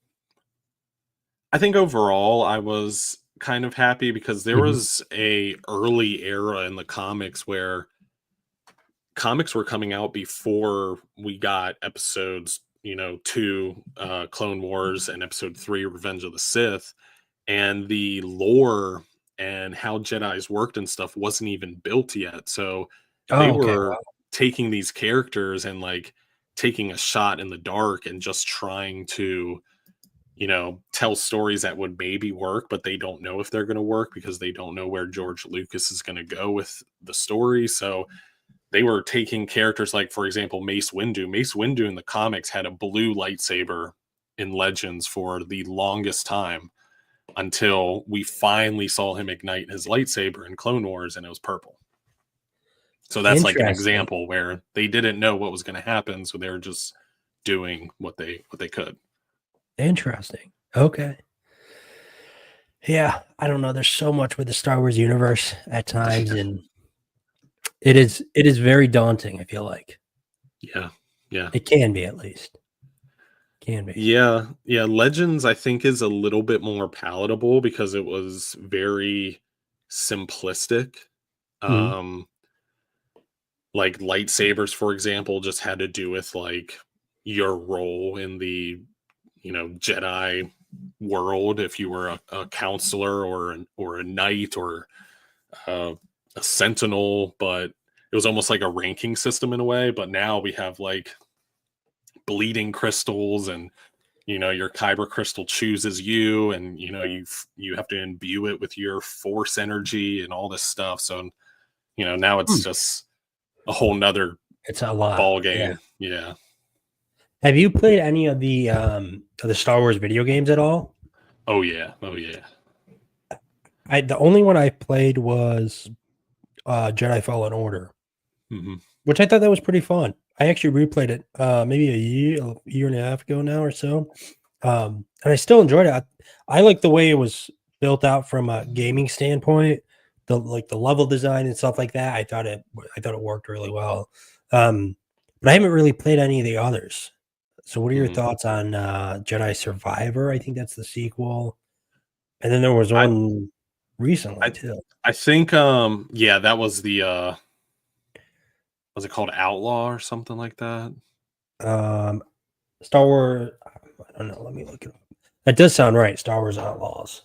I think overall I was kind of happy because there was a early era in the comics where comics were coming out before we got episodes 2 Clone Wars and episode 3 Revenge of the Sith, and the lore and how Jedis worked and stuff wasn't even built yet. So they were taking these characters and like taking a shot in the dark and just trying to tell stories that would maybe work, but they don't know if they're going to work because they don't know where George Lucas is going to go with the story. So they were taking characters like, for example, Mace Windu. Mace Windu in the comics had a blue lightsaber in Legends for the longest time until we finally saw him ignite his lightsaber in Clone Wars, and it was purple. So that's like an example where they didn't know what was going to happen, so they were just doing what they could. Interesting. Okay. Yeah, I don't know. There's so much with the Star Wars universe at times, and it is very daunting, I feel like. Yeah. It can be, at least. Can be. Yeah. Legends, I think, is a little bit more palatable because it was very simplistic. Like lightsabers, for example, just had to do with like your role in the Jedi world, if you were a counselor or a knight or a sentinel, but it was almost like a ranking system in a way. But now we have like bleeding crystals, and your kyber crystal chooses you, and you have to imbue it with your force energy and all this stuff. So now it's just a whole nother ball game. Yeah. Have you played any of the Star Wars video games at all? Oh yeah. The only one I played was Jedi Fallen Order, which I thought that was pretty fun. I actually replayed it maybe a year and a half ago now or so, and I still enjoyed it. I like the way it was built out from a gaming standpoint, the level design and stuff like that. I thought it worked really well, but I haven't really played any of the others. So what are your thoughts on Jedi Survivor? I think that's the sequel. And then there was one recently too. I think that was the was it called Outlaw or something like that? Star Wars, I don't know, let me look it up. That does sound right, Star Wars Outlaws.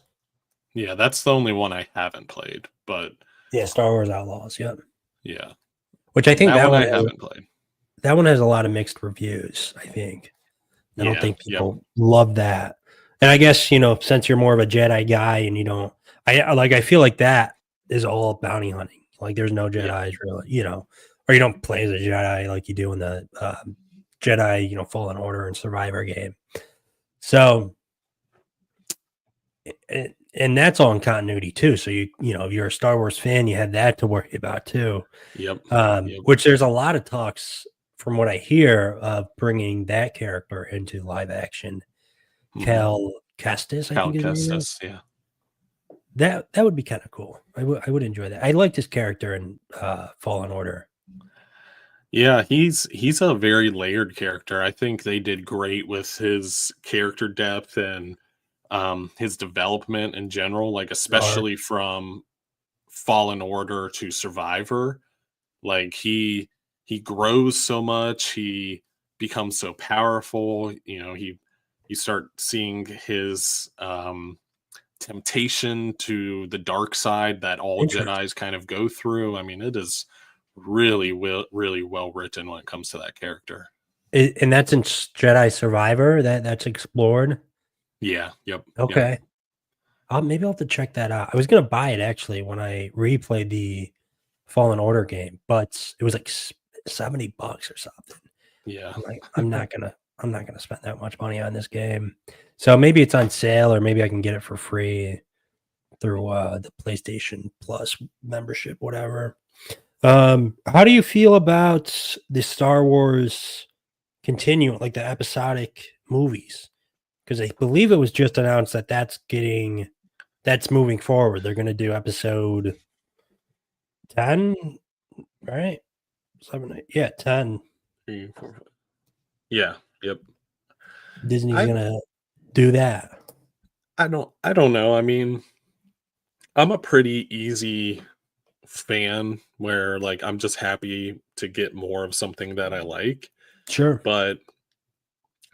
Yeah, that's the only one I haven't played, but yeah, Star Wars Outlaws, yep. Yeah. Which I think that one I haven't played. That one has a lot of mixed reviews, I think. I don't think people love that. And I guess, since you're more of a Jedi guy and you don't, I feel like that is all bounty hunting. Like there's no Jedis really, or you don't play as a Jedi like you do in the Jedi, Fallen Order and Survivor game. So, and that's all in continuity too. So if you're a Star Wars fan, you had that to worry about too. Yep. Which there's a lot of talks from what I hear of bringing that character into live action, Mhm. Cal Kestis, I Cal think his name is. Kestis, yeah. That would be kind of cool. I would enjoy that. I liked his character in Fallen Order. Yeah, he's a very layered character. I think they did great with his character depth and his development in general, like Or especially from Fallen Order to Survivor. Like he grows so much, he becomes so powerful, you know, he you start seeing his temptation to the dark side that all interesting. Jedis kind of go through. I mean, it is really well written when it comes to that character. And that's in Jedi Survivor. That's explored. Yeah, yep. Okay. Maybe I'll have to check that out. I was gonna buy it actually when I replayed the Fallen Order game, but it was like $70 or something. Yeah. I'm like, I'm not gonna spend that much money on this game. So maybe it's on sale, or maybe I can get it for free through the PlayStation Plus membership, whatever. How do you feel about the Star Wars continuing, like the episodic movies? Because I believe it was just announced that that's moving forward. They're gonna do episode 10, right? 7, 8, yeah, 10. 3, 4, 5. Yeah, yep. Disney's I gonna do that. I don't know. I mean, I'm a pretty easy fan where like I'm just happy to get more of something that I like. Sure. But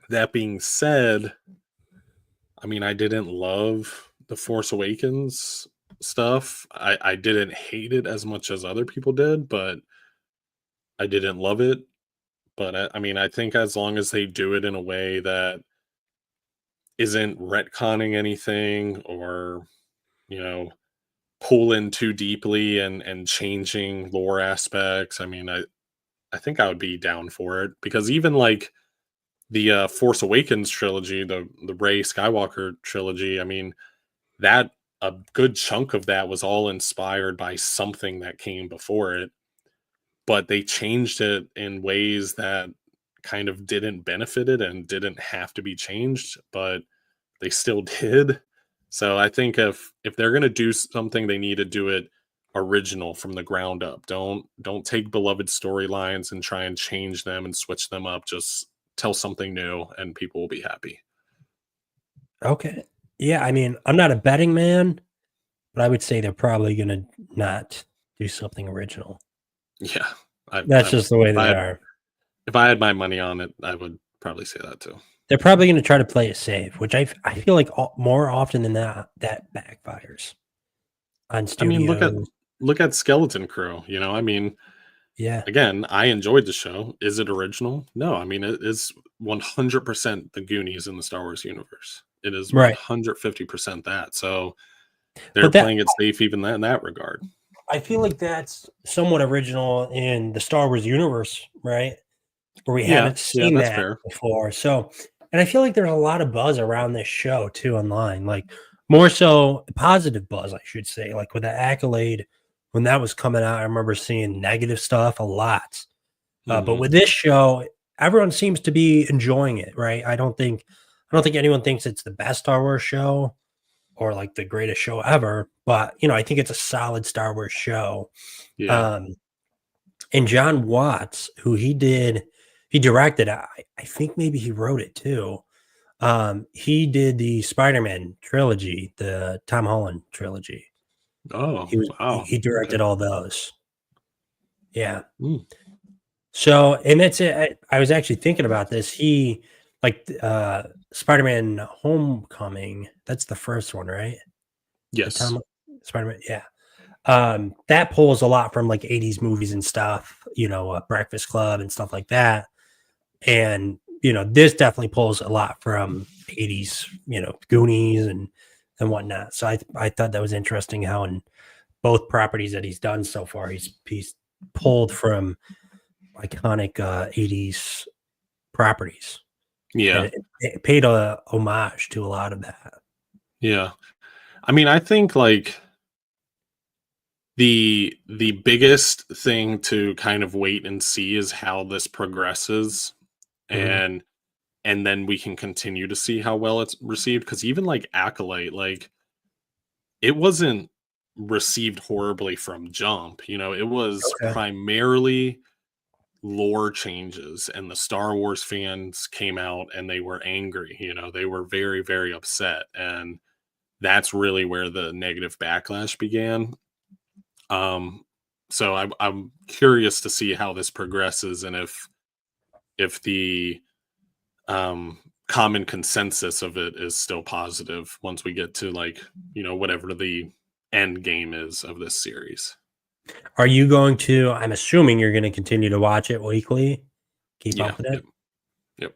that being said, I mean, I didn't love the Force Awakens stuff. I didn't hate it as much as other people did, but I didn't love it. But I mean, I think as long as they do it in a way that isn't retconning anything or, you know, pulling too deeply and changing lore aspects, I mean, I think I would be down for it because even like the Force Awakens trilogy, the Rey Skywalker trilogy, I mean, that a good chunk of that was all inspired by something that came before it, but they changed it in ways that kind of didn't benefit it and didn't have to be changed, but they still did. So I think if they're gonna do something, they need to do it original from the ground up. Don't take beloved storylines and try and change them and switch them up. Just tell something new and people will be happy. Okay. Yeah, I mean, I'm not a betting man, but I would say they're probably gonna not do something original. Yeah. That's just the way If I they had are. if I had my money on it, I would probably say that too. They're probably gonna try to play it safe, which I feel like more often than not, that backfires on I mean, studios. look at Skeleton Crew, you know? I mean, Yeah, again, I enjoyed the show. Is it original? No, I mean, it is 100% the Goonies in the Star Wars universe. It is right. 150% that. So they're But that playing it safe even that in that regard. I feel like that's somewhat original in the Star Wars universe, right? Where we Yeah, haven't yeah, seen that's that fair. before. So, and I feel like there's a lot of buzz around this show too online, like more so positive buzz, I should say. Like with the Accolade, when that was coming out, I remember seeing negative stuff a lot. But Mhm. with this show, everyone seems to be enjoying it, right? I don't think anyone thinks it's the best Star Wars show or like the greatest show ever, but I think it's a solid Star Wars show. Yeah. Um, and John Watts, who he directed, I think maybe he wrote it too. He did the Spider-Man trilogy, the Tom Holland trilogy. Oh, wow. He Okay. directed all those. Yeah. Mm. So, and that's it. I was actually thinking about this. He like Spider-Man Homecoming. That's the first one, right? The Yes. Tom Spider-Man. Yeah. That pulls a lot from like 80s movies and stuff, Breakfast Club and stuff like that. And, this definitely pulls a lot from 80s, Goonies and whatnot. So I thought that was interesting how in both properties that he's done so far, he's pulled from iconic 80s properties. And Yeah. it paid a homage to a lot of that. Yeah. I mean, I think like The biggest thing to kind of wait and see is how this progresses, Mhm. and then we can continue to see how well it's received. Because even like Acolyte, like it wasn't received horribly from jump. It was Okay. primarily lore changes, and the Star Wars fans came out and they were angry. They were very, very upset, and that's really where the negative backlash began. Um, so I'm curious to see how this progresses, and if the common consensus of it is still positive once we get to like whatever the end game is of this series. Are you going to I'm assuming you're gonna continue to watch it weekly? Keep Yeah. up with Yep. it? Yep.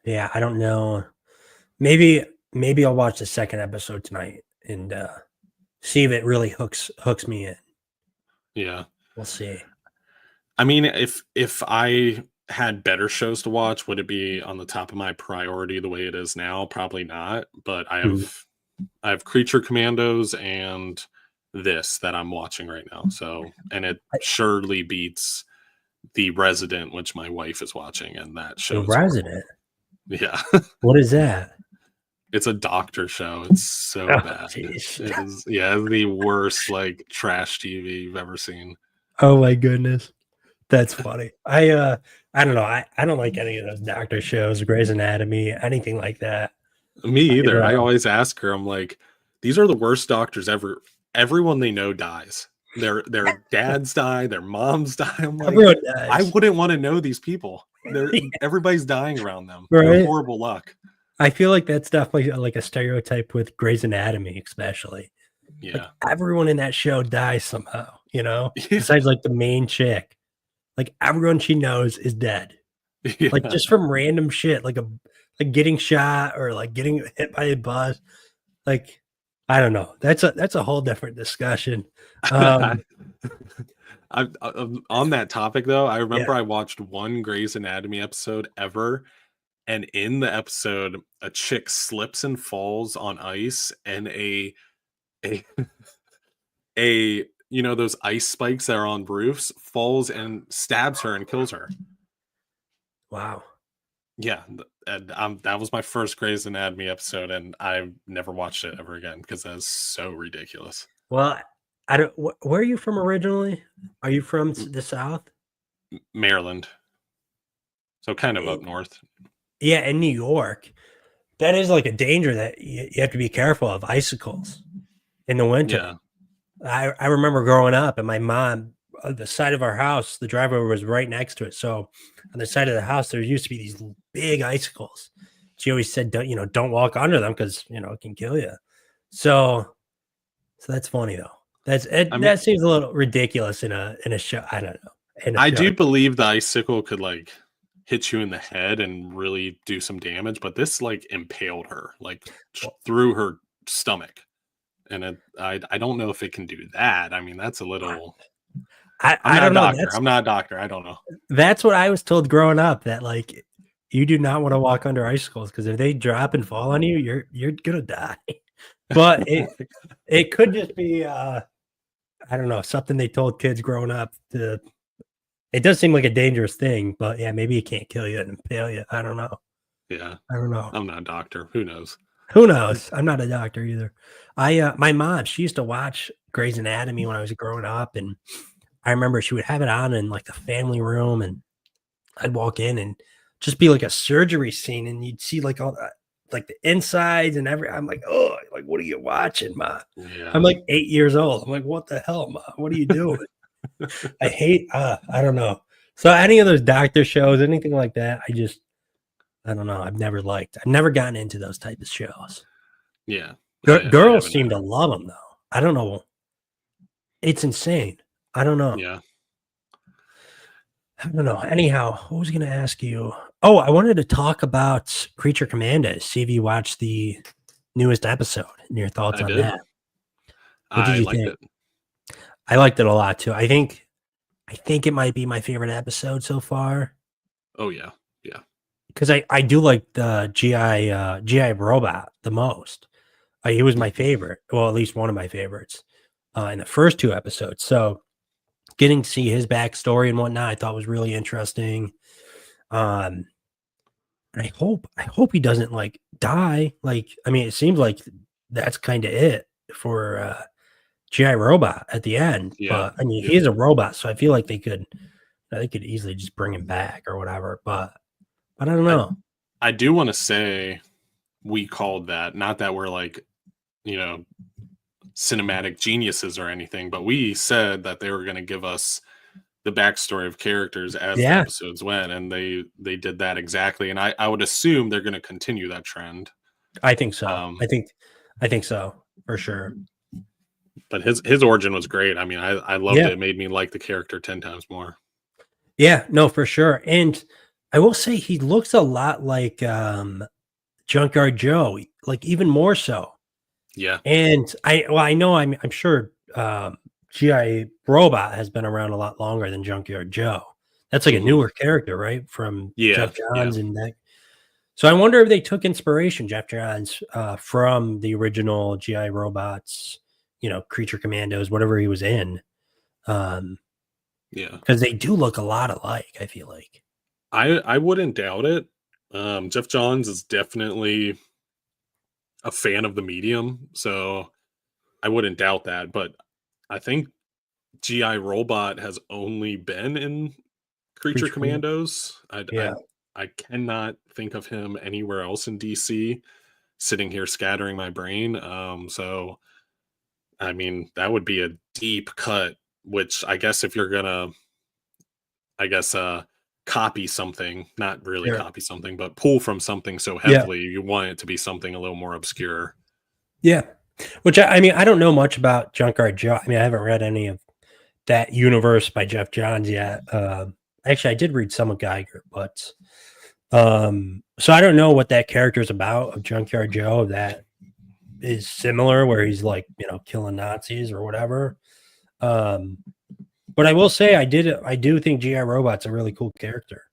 Yeah, I don't know. Maybe I'll watch the second episode tonight and, see if it really hooks me in. Yeah. We'll see. I mean, if I had better shows to watch, would it be on the top of my priority the way it is now? Probably not. But I Mhm. have I have Creature Commandos and this that I'm watching right now. So, and it I surely beats The Resident, which my wife is watching, and that The show is horrible. Resident? Yeah. What is that? It's a doctor show. It's so Oh, bad. jeez. It is, yeah, it's the worst like trash TV you've ever seen. Oh my goodness. That's funny. I don't know. I don't like any of those doctor shows, Grey's Anatomy, anything like that. Me I've, either. I always ask her, I'm like, these are the worst doctors ever. Everyone they know dies. Their dads die, their moms die. I'm like, everyone I does. wouldn't want to know these people. Everybody's dying around them. They're Right? horrible luck. I feel like that's definitely like a stereotype with Grey's Anatomy, especially. Like Yeah. everyone in that show dies somehow, Yeah. besides like the main chick. Like everyone she knows is dead. Like Yeah. just from random shit, like getting shot or like getting hit by a bus. Like I don't know. That's a whole different discussion. Um, On that topic though, I yeah. remember I watched one Grey's Anatomy episode ever, and in the episode, a chick slips and falls on ice, and a a those ice spikes that are on roofs falls and stabs her and kills her. Wow. Yeah, and that was my first Grey's Anatomy episode, and I've never watched it ever again because that's so ridiculous. Well, I don't. Where are you from originally? Are you from M- the South? Maryland, so kind of Eh, up north. Yeah, in New York, that is like a danger that you have to be careful of icicles in the winter. Yeah, I remember growing up, and my mom, the side of our house, the driveway was right next to it. So on the side of the house, there used to be these big icicles. She always said, don't walk under them because it can kill you." So, so that's funny though. I mean, That seems a little ridiculous in a show. I don't know in a I show. do believe the icicle could like hit you in the head and really do some damage, but this like impaled her, like Well, through her stomach, and I don't know if it can do that. I mean, that's a little. I'm I not a don't know. doctor. I'm not a doctor. I don't know. That's what I was told growing up. That like you do not want to walk under icicles because if they drop and fall on you, you're gonna die. But it could just be I don't know, something they told kids growing up to it does seem like a dangerous thing, but yeah, maybe it can't kill you and impale you. I don't know. Yeah, I don't know. I'm not a doctor. Who knows? Who knows? I'm not a doctor either. My mom, she used to watch Grey's Anatomy when I was growing up, and I remember she would have it on in like the family room, and I'd walk in and just be like a surgery scene, and you'd see like all the like the insides and I'm like, oh, like what are you watching, ma? I'm Yeah. like 8 years old. I'm like, what the hell, ma? What are you doing? I hate I don't know. So any of those doctor shows, anything like that, I don't know. I've never gotten into those type of shows. Yeah. I Girls haven't seem to either. love them though. I don't know. It's insane. I don't know. Yeah. I don't know. Anyhow, what was I going to ask you? Oh, I wanted to talk about Creature Commandos. See if you watched the newest episode and your thoughts I on did. that. What did I you liked think? it. I liked it a lot too. I think it might be my favorite episode so far Oh yeah. Yeah. because I do like the GI robot the most. He was my favorite. Well, at least one of my favorites. in the first 2 episodes. So getting to see his backstory and whatnot, I thought was really interesting. And I hope he doesn't like die. Like, I mean, it seems like that's kind of it for GI Robot at the end. Yeah. But I mean, Yeah. he is a robot, so I feel like they could easily just bring him back or whatever. But I don't I know. I do want to say we called that, not that we're like, you know, cinematic geniuses or anything, but we said that they were going to give us the backstory of characters as the Yeah, episodes went, and they did that exactly. And I would assume they're going to continue that trend. I think so. Um, I think so for sure. but his origin was great. I mean, I loved Yeah. it. It made me like the character 10 times more. Yeah, no, for sure. And I will say he looks a lot like Junkyard Joe, like even more so. Yeah. And I know I'm sure GI Robot has been around a lot longer than Junkyard Joe. That's like a Mhm. newer character, right? From Yeah. Jeff Yeah. Johns and that. So I wonder if they took inspiration, Jeff Johns, from the original GI Robots, Creature Commandos, whatever he was in. Um, Yeah. because they do look a lot alike, I feel like. I wouldn't doubt it. Jeff Johns is definitely a fan of the medium, so I wouldn't doubt that. But I think GI Robot has only been in Creature Creature Command. Commandos. Yeah. I cannot think of him anywhere else in DC. Sitting here scattering my brain. So I mean that would be a deep cut. Which I guess if you're gonna, I guess copy something, not really Sure. copy something, but pull from something so Yeah. heavily, you want it to be something a little more obscure. Yeah. Which I mean, I don't know much about Junkyard Joe. I mean, I haven't read any of that universe by Jeff Johns yet. Actually, I did read some of Geiger, but so I don't know what that character is about of Junkyard Joe that is similar, where he's like, killing Nazis or whatever. Um, but I will say I do think GI Robot's a really cool character.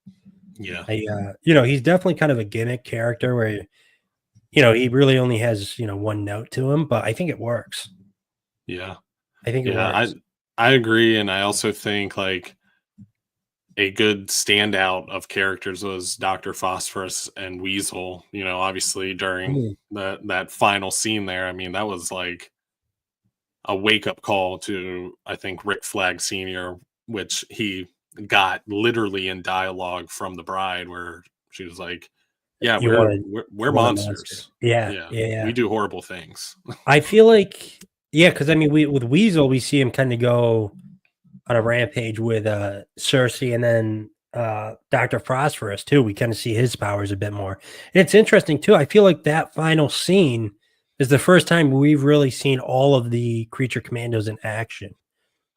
Yeah. He's definitely kind of a gimmick character where he really only has, one note to him, but I think it works. Yeah. I think it Yeah. works. I agree. And I also think like a good standout of characters was Dr. Phosphorus and Weasel, obviously during Mm. that final scene there. I mean, that was like a wake up call to, I think, Rick Flag Sr., which he got literally in dialogue from the bride, where she was like, "Yeah, You wanted we're want a monster. monsters. Yeah, Yeah, yeah, we yeah. do horrible things." I feel like, yeah, because I mean, with Weasel, we see him kind of go on a rampage with Cersei, and then Dr. Phosphorus too. We kind of see his powers a bit more. And it's interesting too. I feel like that final scene is the first time we've really seen all of the Creature Commandos in action.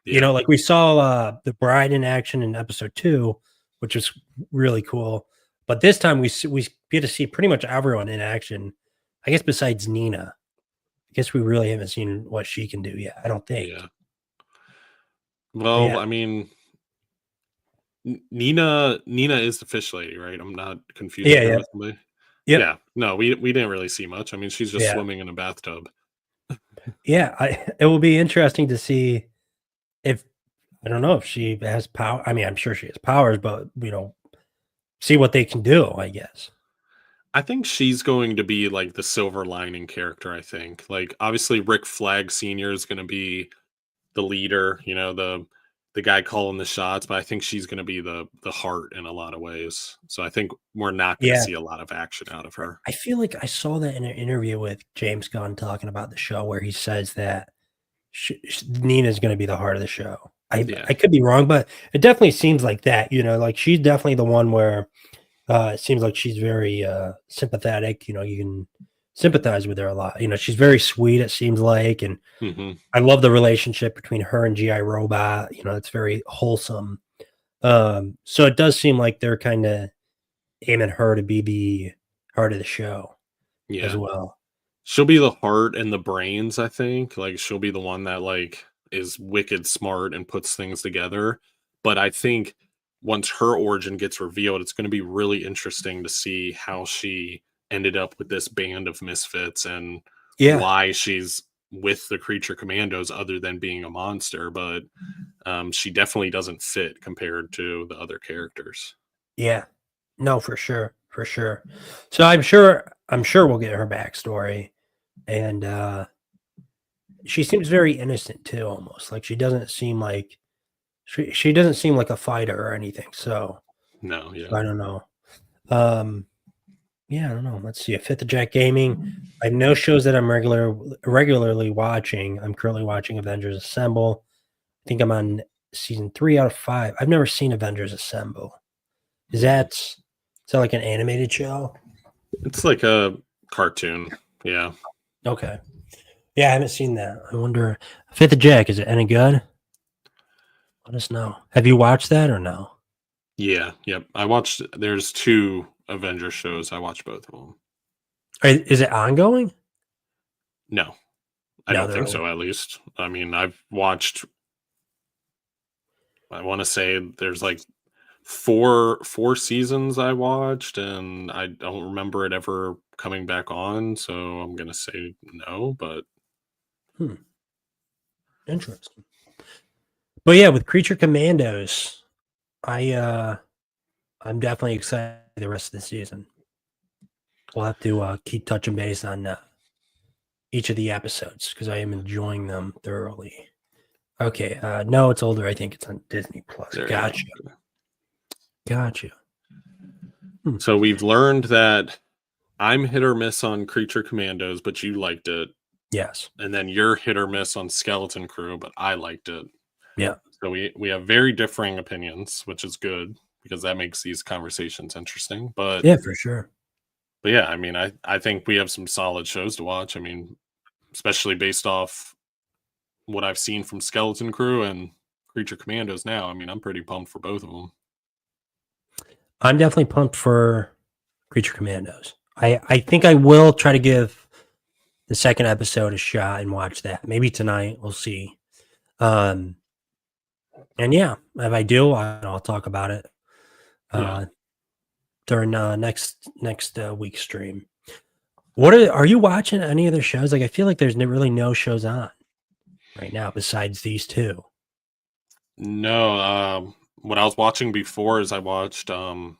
Yeah, Like we saw the bride in action in episode 2, which was really cool. But this time we get to see pretty much everyone in action. I guess besides Nina. I guess we really haven't seen what she can do yet. I don't think. yeah. But Well, yeah, I mean, Nina is the fish lady, right? I'm not confusing yeah, her yeah, with somebody. yep, Yeah, no, we didn't really see much. I mean, she's just yeah, swimming in a bathtub. yeah. It will be interesting to see if I don't know if she has power. I mean, I'm sure she has powers, but see what they can do. I guess. I think she's going to be like the silver lining character. I think, like, obviously, Rick Flag Sr. is going to be the leader, the guy calling the shots, but I think she's going to be the heart in a lot of ways. So I think we're not going to Yeah, see a lot of action out of her. I feel like I saw that in an interview with James Gunn talking about the show, where he says that Nina's going to be the heart of the show. Yeah, I could be wrong, but it definitely seems like that. Like she's definitely the one where it seems like she's very sympathetic. You can sympathize with her a lot. She's very sweet, it seems like. And hmm I love the relationship between her and GI Robot. It's very wholesome. So it does seem like they're kind of aiming her to be the heart of the show as yeah. well. She'll be the heart and the brains. I think like she'll be the one that like is wicked smart and puts things together. But I think once her origin gets revealed, it's going to be really interesting to see how she ended up with this band of misfits and Yeah. why she's with the Creature Commandos other than being a monster, but she definitely doesn't fit compared to the other characters. Yeah. No, for sure. For sure. So I'm sure we'll get her backstory. And she seems very innocent too, almost. Like she doesn't seem like she doesn't seem like a fighter or anything. So No, I yeah. don't know. Um yeah, I don't know. Let's see. A Fifth of Jack Gaming. I have no shows that I'm regularly watching. I'm currently watching Avengers Assemble. I think I'm on season 3 out of 5. I've never seen Avengers Assemble. Is that like an animated show? It's like a cartoon. Yeah. Okay. Yeah, I haven't seen that. I wonder, Fifth of Jack, is it any good? Let us know. Have you watched that or no? Yeah. Yep. There's 2 Avengers shows. I watched both of them. Is it ongoing? No, I No, don't they're think only. so, at least. I mean, I want to say there's like four seasons I watched, and I don't remember it ever coming back on. So I'm gonna say no, but Hmm, interesting. But yeah, with Creature Commandos, I'm definitely excited the rest of the season. We'll have to keep touching base on each of the episodes because I am enjoying them thoroughly. Okay, no, it's older. I think it's on Disney Plus. there you Gotcha, go. gotcha. So we've learned that I'm hit or miss on Creature Commandos, but you liked it, Yes, and then you're hit or miss on Skeleton Crew, but I liked it. yeah. So we have very differing opinions, which is good because that makes these conversations interesting. Yeah, for sure. But yeah, I mean, I think we have some solid shows to watch. I mean, especially based off what I've seen from Skeleton Crew and Creature Commandos now. I mean, I'm pretty pumped for both of them. I'm definitely pumped for Creature Commandos. I think I will try to give the second episode a shot and watch that. Maybe tonight. We'll see. And yeah, if I do, I'll talk about it Yeah. during next week's stream. Are you watching any other shows? Like I feel like there's really no shows on right now besides these 2. No, what I was watching before is I watched all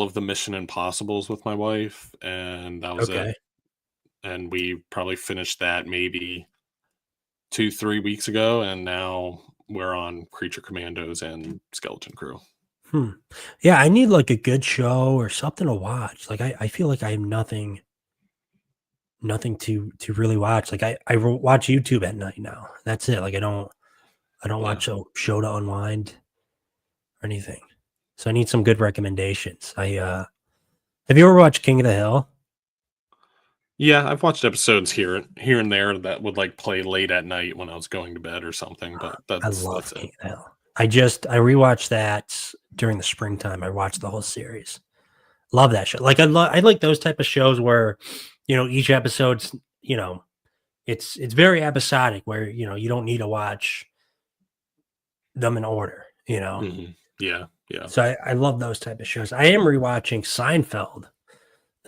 of the Mission Impossibles with my wife, and that was it. Okay. And we probably finished that maybe 2-3 weeks ago, and now we're on Creature Commandos and Skeleton Crew. Yeah, I need like a good show or something to watch. Like I feel like I have nothing to really watch. Like I watch YouTube at night now. That's it. Like I don't Yeah. watch a show to unwind or anything. So I need some good recommendations. Have you ever watched King of the Hill? Yeah, I've watched episodes here and there that would like play late at night when I was going to bed or something, but I that's love it. King of the Hill. I rewatched that during the springtime. I watched the whole series. Love that show. Like I like those type of shows where, each episode's, it's very episodic where, you don't need to watch them in order, Mhm. Yeah, yeah. So I love those type of shows. I am rewatching Seinfeld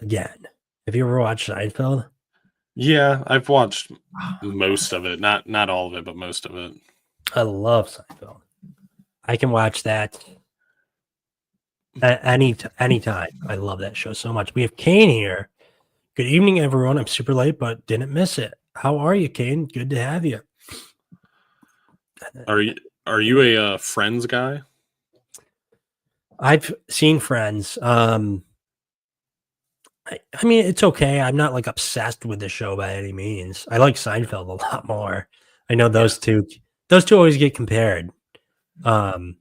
again. Have you ever watched Seinfeld? Yeah, I've watched Oh, most of it. Not all of it, but most of it. I love Seinfeld. I can watch that at any time. I love that show so much. We have Kane here. Good evening, everyone. I'm super late, but didn't miss it. How are you, Kane? Good to have you. Are you a Friends guy? I've seen Friends. I mean, it's okay. I'm not like obsessed with the show by any means. I like Seinfeld a lot more. I know those two always get compared. What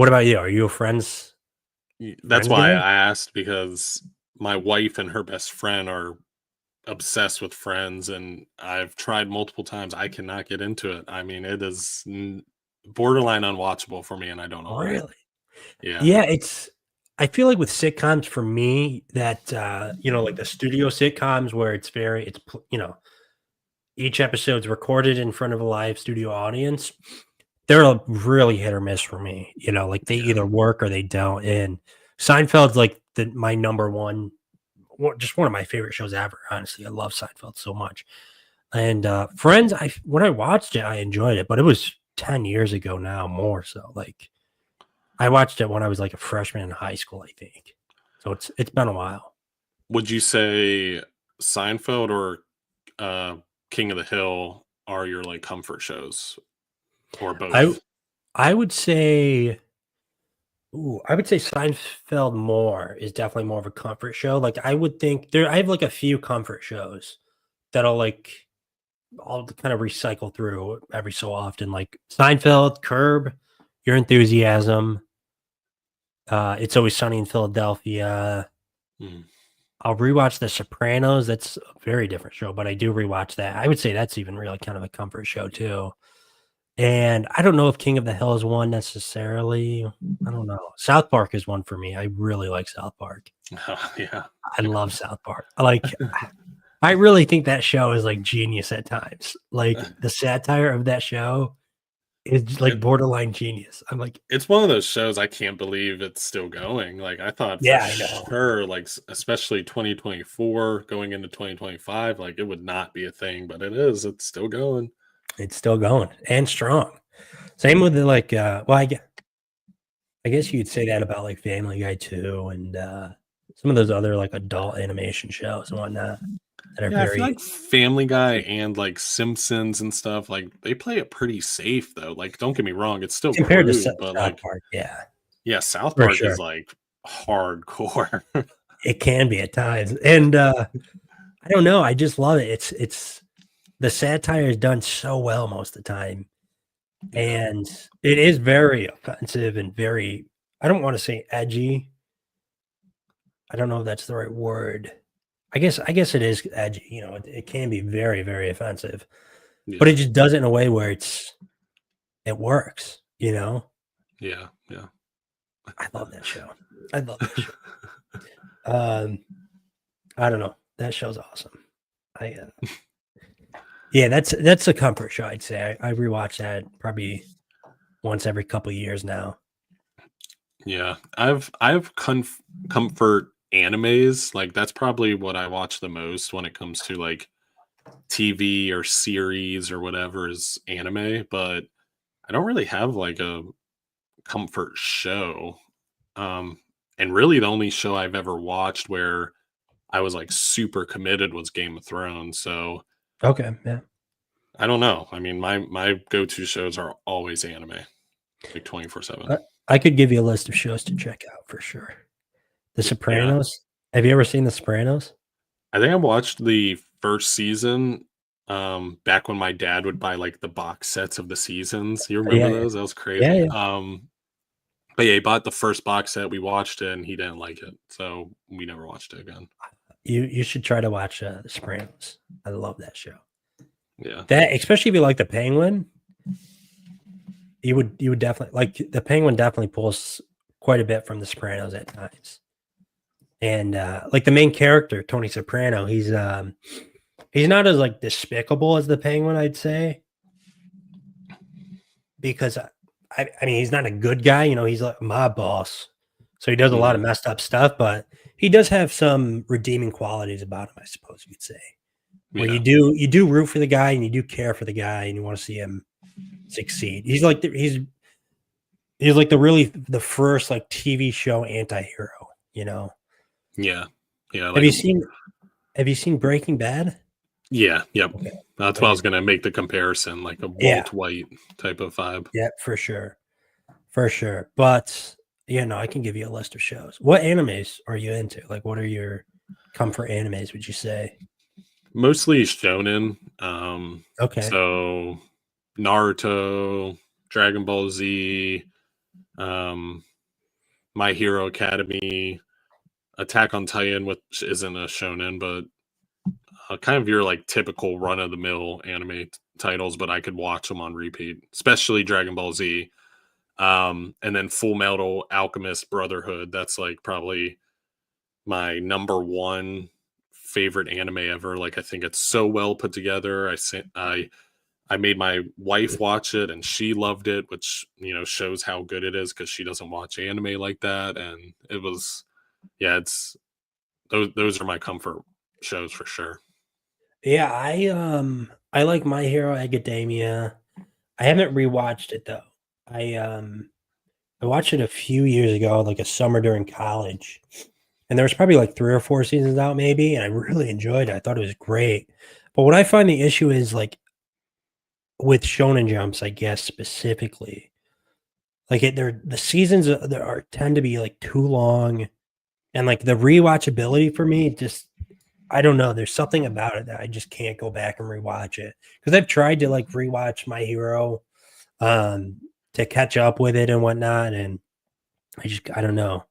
about you? Are you a Friends? That's Friends why guy? I asked, because my wife and her best friend are obsessed with Friends, and I've tried multiple times. I cannot get into it. I mean, it is borderline unwatchable for me, and I don't know why. Really? Yeah. Yeah, I feel like with sitcoms for me that like the studio sitcoms where each episode's recorded in front of a live studio audience, they're really hit or miss for me. Like they Yeah. either work or they don't. And Seinfeld's like my number one just one of my favorite shows ever. Honestly, I love Seinfeld so much. And Friends, when I watched it, I enjoyed it, but it was 10 years ago now, more so. Like I watched it when I was like a freshman in high school, I think. So it's been a while. Would you say Seinfeld or King of the Hill are your like comfort shows, or I both? I would say I would say Seinfeld more is definitely more of a comfort show. Like I would think I have like a few comfort shows that I'll kind of recycle through every so often, like Seinfeld, Curb, Your Enthusiasm, It's Always Sunny in Philadelphia. Mm. I'll rewatch The Sopranos. That's a very different show, but I do rewatch that. I would say that's even really kind of a comfort show too. And I don't know if King of the Hill is one necessarily. I don't know. South Park is one for me. I really like South Park. Oh, yeah. I love South Park. I really think that show is like genius at times. Like the satire of that show is like It, borderline genius. I'm like, it's one of those shows I can't believe it's still going. Like I thought for yeah, I know. sure, like especially 2024 going into 2025, like it would not be a thing, but it is. It's still going. It's still going and strong. Same with the I guess you'd say that about like Family Guy too, and some of those other like adult animation shows and whatnot that are Yeah, I feel very like Family Guy and like Simpsons and stuff, like they play it pretty safe though. Like, don't get me wrong, it's still compared to crude, but South like, Park. Yeah, yeah, South for Park is sure. like hardcore. It can be at times, and I don't know. I just love it. It's the satire is done so well most of the time, Yeah. and it is very offensive and very. I don't want to say edgy. I don't know if that's the right word. I guess it is edgy. You know, it can be very very offensive, but Yeah. it just does it in a way where it works. You know, Yeah. Yeah. I love that show. I love that show. Um, I don't know. That show's awesome. I Yeah, that's a comfort show, I'd say. I rewatch that probably once every couple of years now. Yeah. I've comfort animes. Like that's probably what I watch the most when it comes to like TV or series or whatever is anime, but I don't really have like a comfort show. Um, and really the only show I've ever watched where I was like super committed was Game of Thrones. So Okay, yeah. I don't know. I mean, my go-to shows are always anime, like 24/7. I I could give you a list of shows to check out for sure. The Yeah. Sopranos. Have you ever seen The Sopranos? I think I watched the first season back when my dad would buy like the box sets of the seasons. You remember Yeah, yeah. those? That was Yeah, crazy. yeah. But yeah, he bought the first box set. We watched it and he didn't like it. So we never watched it again. You should try to watch, The Sopranos. I love that show. Yeah. That especially if you like The Penguin, you would definitely like The Penguin definitely pulls quite a bit from The Sopranos at times. And, like, the main character, Tony Soprano, he's not as, like, despicable as the Penguin, I'd say, because I mean, he's not a good guy, you know, he's like a mob boss, so he does a lot of Mhm. messed up stuff, but he does have some redeeming qualities about him, I suppose you could say, where Yeah. you do root for the guy and you do care for the guy and you wanna see him succeed. He's like the first, like, TV show anti-hero, you know? Yeah. Yeah. Have Like, you seen have you seen Breaking Bad? yeah. Yep. Okay. That's what I Okay. was going to make the comparison, like a Yeah. Walt White type of vibe. Yeah, for sure. For sure. But, you know, I can give you a list of shows. What animes are you into? Like, what are your comfort animes, would you say? Mostly shonen. Okay. So Naruto, Dragon Ball Z, um, My Hero Academy, Attack on Titan, which isn't a shonen, but kind of your like typical run of the mill anime titles, but I could watch them on repeat, especially Dragon Ball Z. And then Full Metal Alchemist Brotherhood. That's like probably my number one favorite anime ever. Like I think it's so well put together. I made my wife watch it and she loved it, which shows how good it is because she doesn't watch anime like that. And it was, yeah, it's those are my comfort shows for sure. Yeah, I like My Hero Academia. I haven't rewatched it though. I watched it a few years ago, like a summer during college. And there was probably like 3 or 4 seasons out maybe, and I really enjoyed it. I thought it was great. But what I find the issue is like with Shonen Jumps, I guess specifically, like they're the seasons there are tend to be like too long, and like the rewatchability for me just I don't know. There's something about it that I just can't go back and rewatch it because I've tried to like rewatch My Hero um, to catch up with it and whatnot, and I don't know.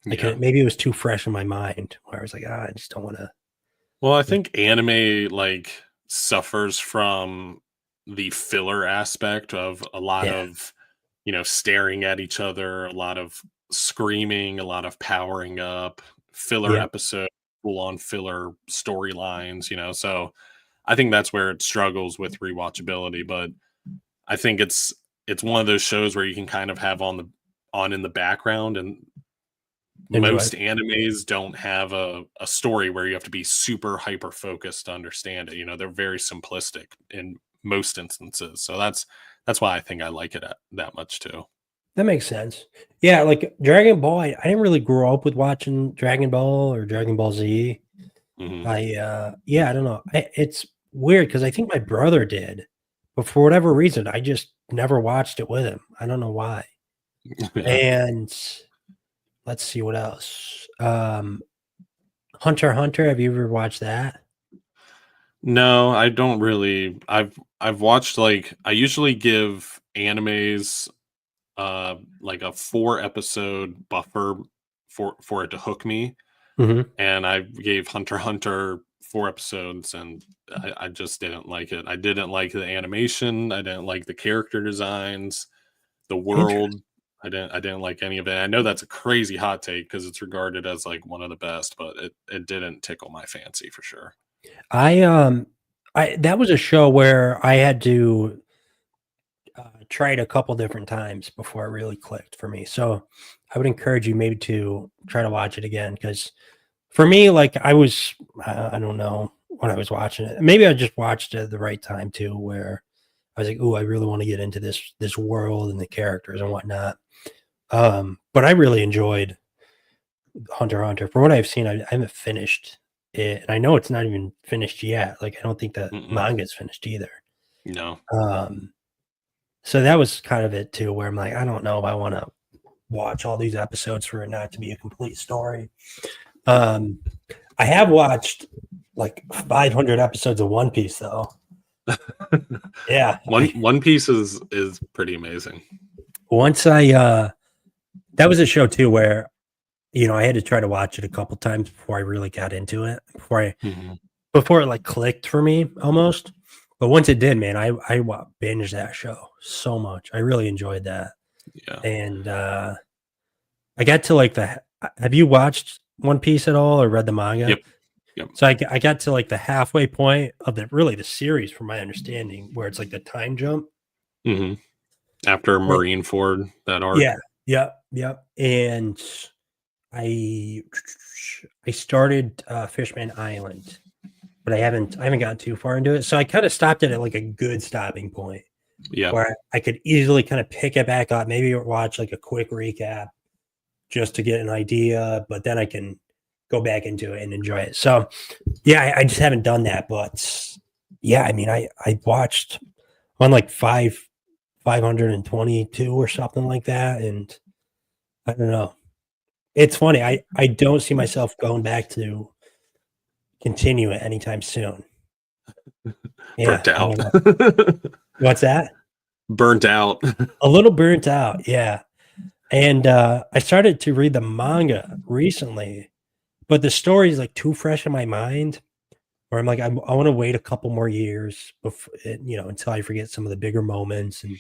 Like Yeah. maybe it was too fresh in my mind where I was like, I just don't want to. Well, I think anime like suffers from the filler aspect of a lot Yeah, of, staring at each other, a lot of screaming, a lot of powering up, filler yeah, episode, full on filler storylines, So I think that's where it struggles with rewatchability, but I think it's one of those shows where you can kind of have on in the background, and enjoy most it. animes don't have a story where you have to be super hyper focused to understand it. They're very simplistic in most instances. So that's why I think I like it that much too. That makes sense. Yeah, like Dragon Ball, I didn't really grow up with watching Dragon Ball or Dragon Ball Z. Hmm. Yeah, I don't know. It's weird because I think my brother did, but for whatever reason, I just never watched it with him. I don't know why. Yeah. And let's see what else. Hunter x Hunter, have you ever watched that? No, I don't really. I've watched, like, I usually give animes like a 4 episode buffer for it to hook me, Mhm. and I gave Hunter x Hunter 4 episodes, and I just didn't like it. I didn't like the animation. I didn't like the character designs, the world. Interesting. I didn't like any of it. I know that's a crazy hot take because it's regarded as like one of the best, but it didn't tickle my fancy for sure. I, um, I that was a show where I had to, try it a couple different times before it really clicked for me. So, I would encourage you maybe to try to watch it again because for me, like, I don't know when I was watching it. Maybe I just watched it at the right time too, where I was like, "Ooh, I really wanna get into this world and the characters and whatnot." But I really enjoyed Hunter x Hunter. From what I've seen, I haven't finished it, and I know it's not even finished yet. Like, I don't think the Mm-mm. manga's finished either. No. Um, so that was kind of it too, where I'm like, I don't know if I wanna watch all these episodes for it not to be a complete story. Um, I have watched like 500 episodes of One Piece though. Yeah, One Piece is pretty amazing. once that was a show too where, I had to try to watch it a couple times before I really got into it, Mhm. before it, like, clicked for me almost. But once it did, man, I binged that show so much. I really enjoyed that, Yeah. and, I got to, like, have you watched One Piece at all or read the manga? Yep. Yep. So I got to, like, the halfway point of the series from my understanding where it's, like, the time jump. Hmm. After Eh Marineford, that Yeah. arc. Yep, yep, and I I started, Fishman Island, but I haven't gotten too far into it, so I kinda stopped it at, like, a good stopping point Yep. where I could easily kinda pick it back up, maybe watch, like, a quick recap just to get an idea, but then I can go back into it and enjoy it. So, yeah, I just haven't done that, but yeah, I mean, I watched on like 522 or something like that, and I don't know. It's funny. I don't see myself going back to continue it anytime soon. Yeah, Burnt I out. don't know. What's that? Burnt out. A little burnt out, yeah. And I started to read the manga recently, but the story is like too fresh in my mind. Where I'm like, I want to wait a couple more years before, until I forget some of the bigger moments and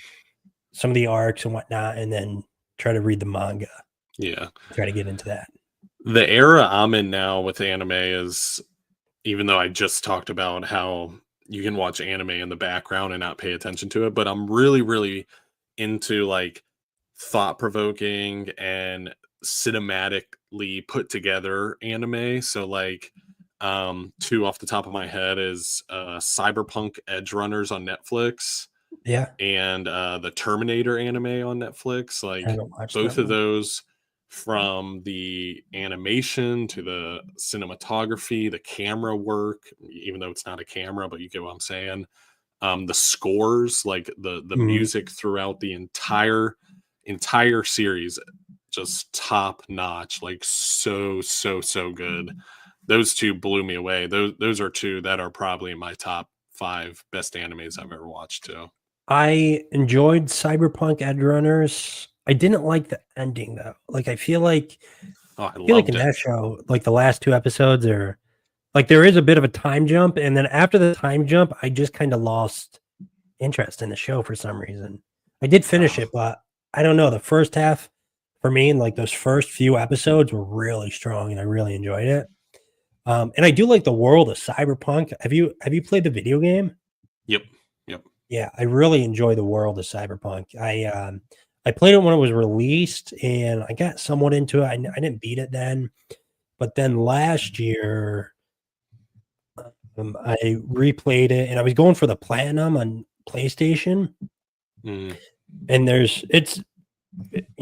some of the arcs and whatnot, and then try to read the manga, Yeah. try to get into that. The era I'm in now with anime is, even though I just talked about how you can watch anime in the background and not pay attention to it, but I'm really, really into like thought provoking and cinematically put together anime. So like two off the top of my head is Cyberpunk Edge Runners on Netflix Yeah, and the Terminator anime on Netflix. I Like haven't watched that both of one. those, from the animation to the cinematography, the camera work, even though it's not a camera, but you get what I'm saying. The scores, like the Mhm. music throughout the entire series, just top notch, like so good. Those two blew me away. Those are two that are probably in my top 5 best animes I've ever watched too. I enjoyed Cyberpunk Edge Runners. I didn't like the ending though. Like Oh, I I feel like in loved it. that show, like the last 2 episodes are like there is a bit of a time jump, and then after the time jump, I just kind of lost interest in the show for some reason. I did finish Oh, it, but I don't know. The first half for me, and like those first few episodes were really strong, and I really enjoyed it. And I do like the world of Cyberpunk. Have you played the video game? yep, yep. Yeah, I really enjoy the world of Cyberpunk. I played it when it was released, and I got somewhat into it. I didn't beat it then, but then last year, I replayed it, and I was going for the platinum on PlayStation. Mm, And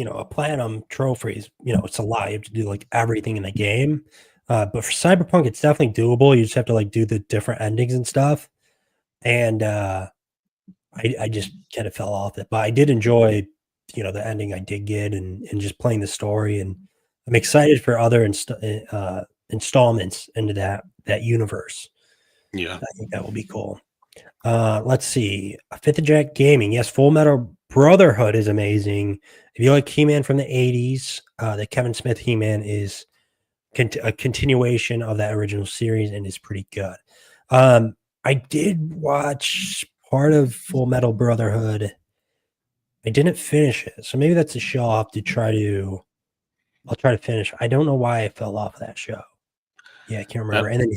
a platinum trophy is, it's a lot. You have to do like everything in the game. But for Cyberpunk, it's definitely doable. You just have to like do the different endings and stuff. And I just kind of fell off it, but I did enjoy, the ending I did get, and just playing the story. And I'm excited for other installments into that universe. yeah. I think that will be cool. Let's see. Fifth of Jack Gaming. Yes, Full Metal Brotherhood is amazing. If you like He-Man from the 80s, the Kevin Smith He-Man is a continuation of that original series and is pretty good. I did watch part of Full Metal Brotherhood. I didn't finish it, so maybe that's a show I'll try to finish. I don't know why I fell off that show. Yeah, I can't That remember. And then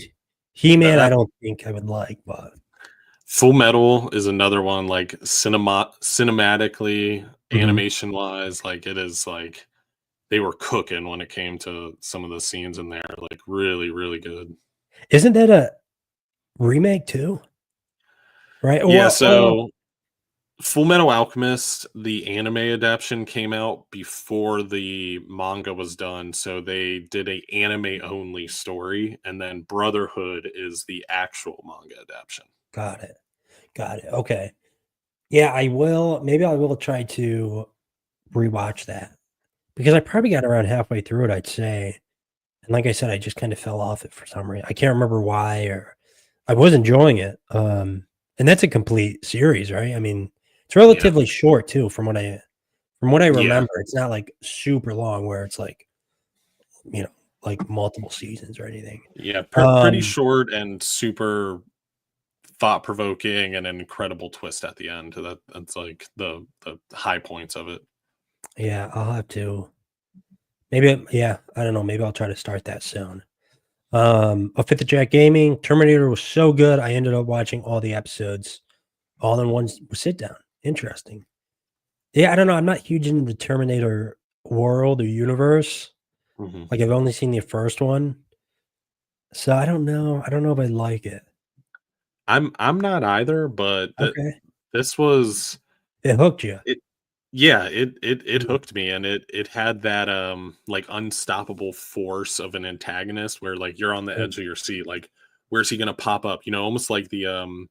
He-Man, I that don't think I would like, but Full Metal is another one, like cinematically, Mhm. animation wise, like it is like they were cooking when it came to some of the scenes in there, like really, really good. Isn't that a remake too? Right? Yeah, Well, so Full Metal Alchemist, the anime adaptation came out before the manga was done, so they did a anime only story, and then Brotherhood is the actual manga adaptation. got it. Got it. Okay. Yeah, maybe I will try to rewatch that because I probably got around halfway through it, I'd say. And like I said, I just kind of fell off it for some reason. I can't remember why, or I was enjoying it. And that's a complete series, right? I mean, it's Yeah, relatively short too, from what I yeah, remember. It's not like super long where it's like, you know, like multiple seasons or anything. yeah. Pretty Um, short and super thought provoking, and an incredible twist at the end. That's like the high points of it. yeah, I'll have to maybe, yeah, I don't know. Maybe I'll try to start that soon. A Fifth of Jack Gaming, Terminator was so good. I ended up watching all the episodes all in one sit down. Interesting. Yeah, I don't know. I'm not huge into the Terminator world or universe. Mhm. Like I've only seen the first one. So I don't know. I don't know if I like it. I'm not either, but Okay. this was It hooked you. it. Yeah, it Mm, hooked me, and it had that like unstoppable force of an antagonist where like you're on the mm, edge of your seat, like where's he gonna pop up? Almost like the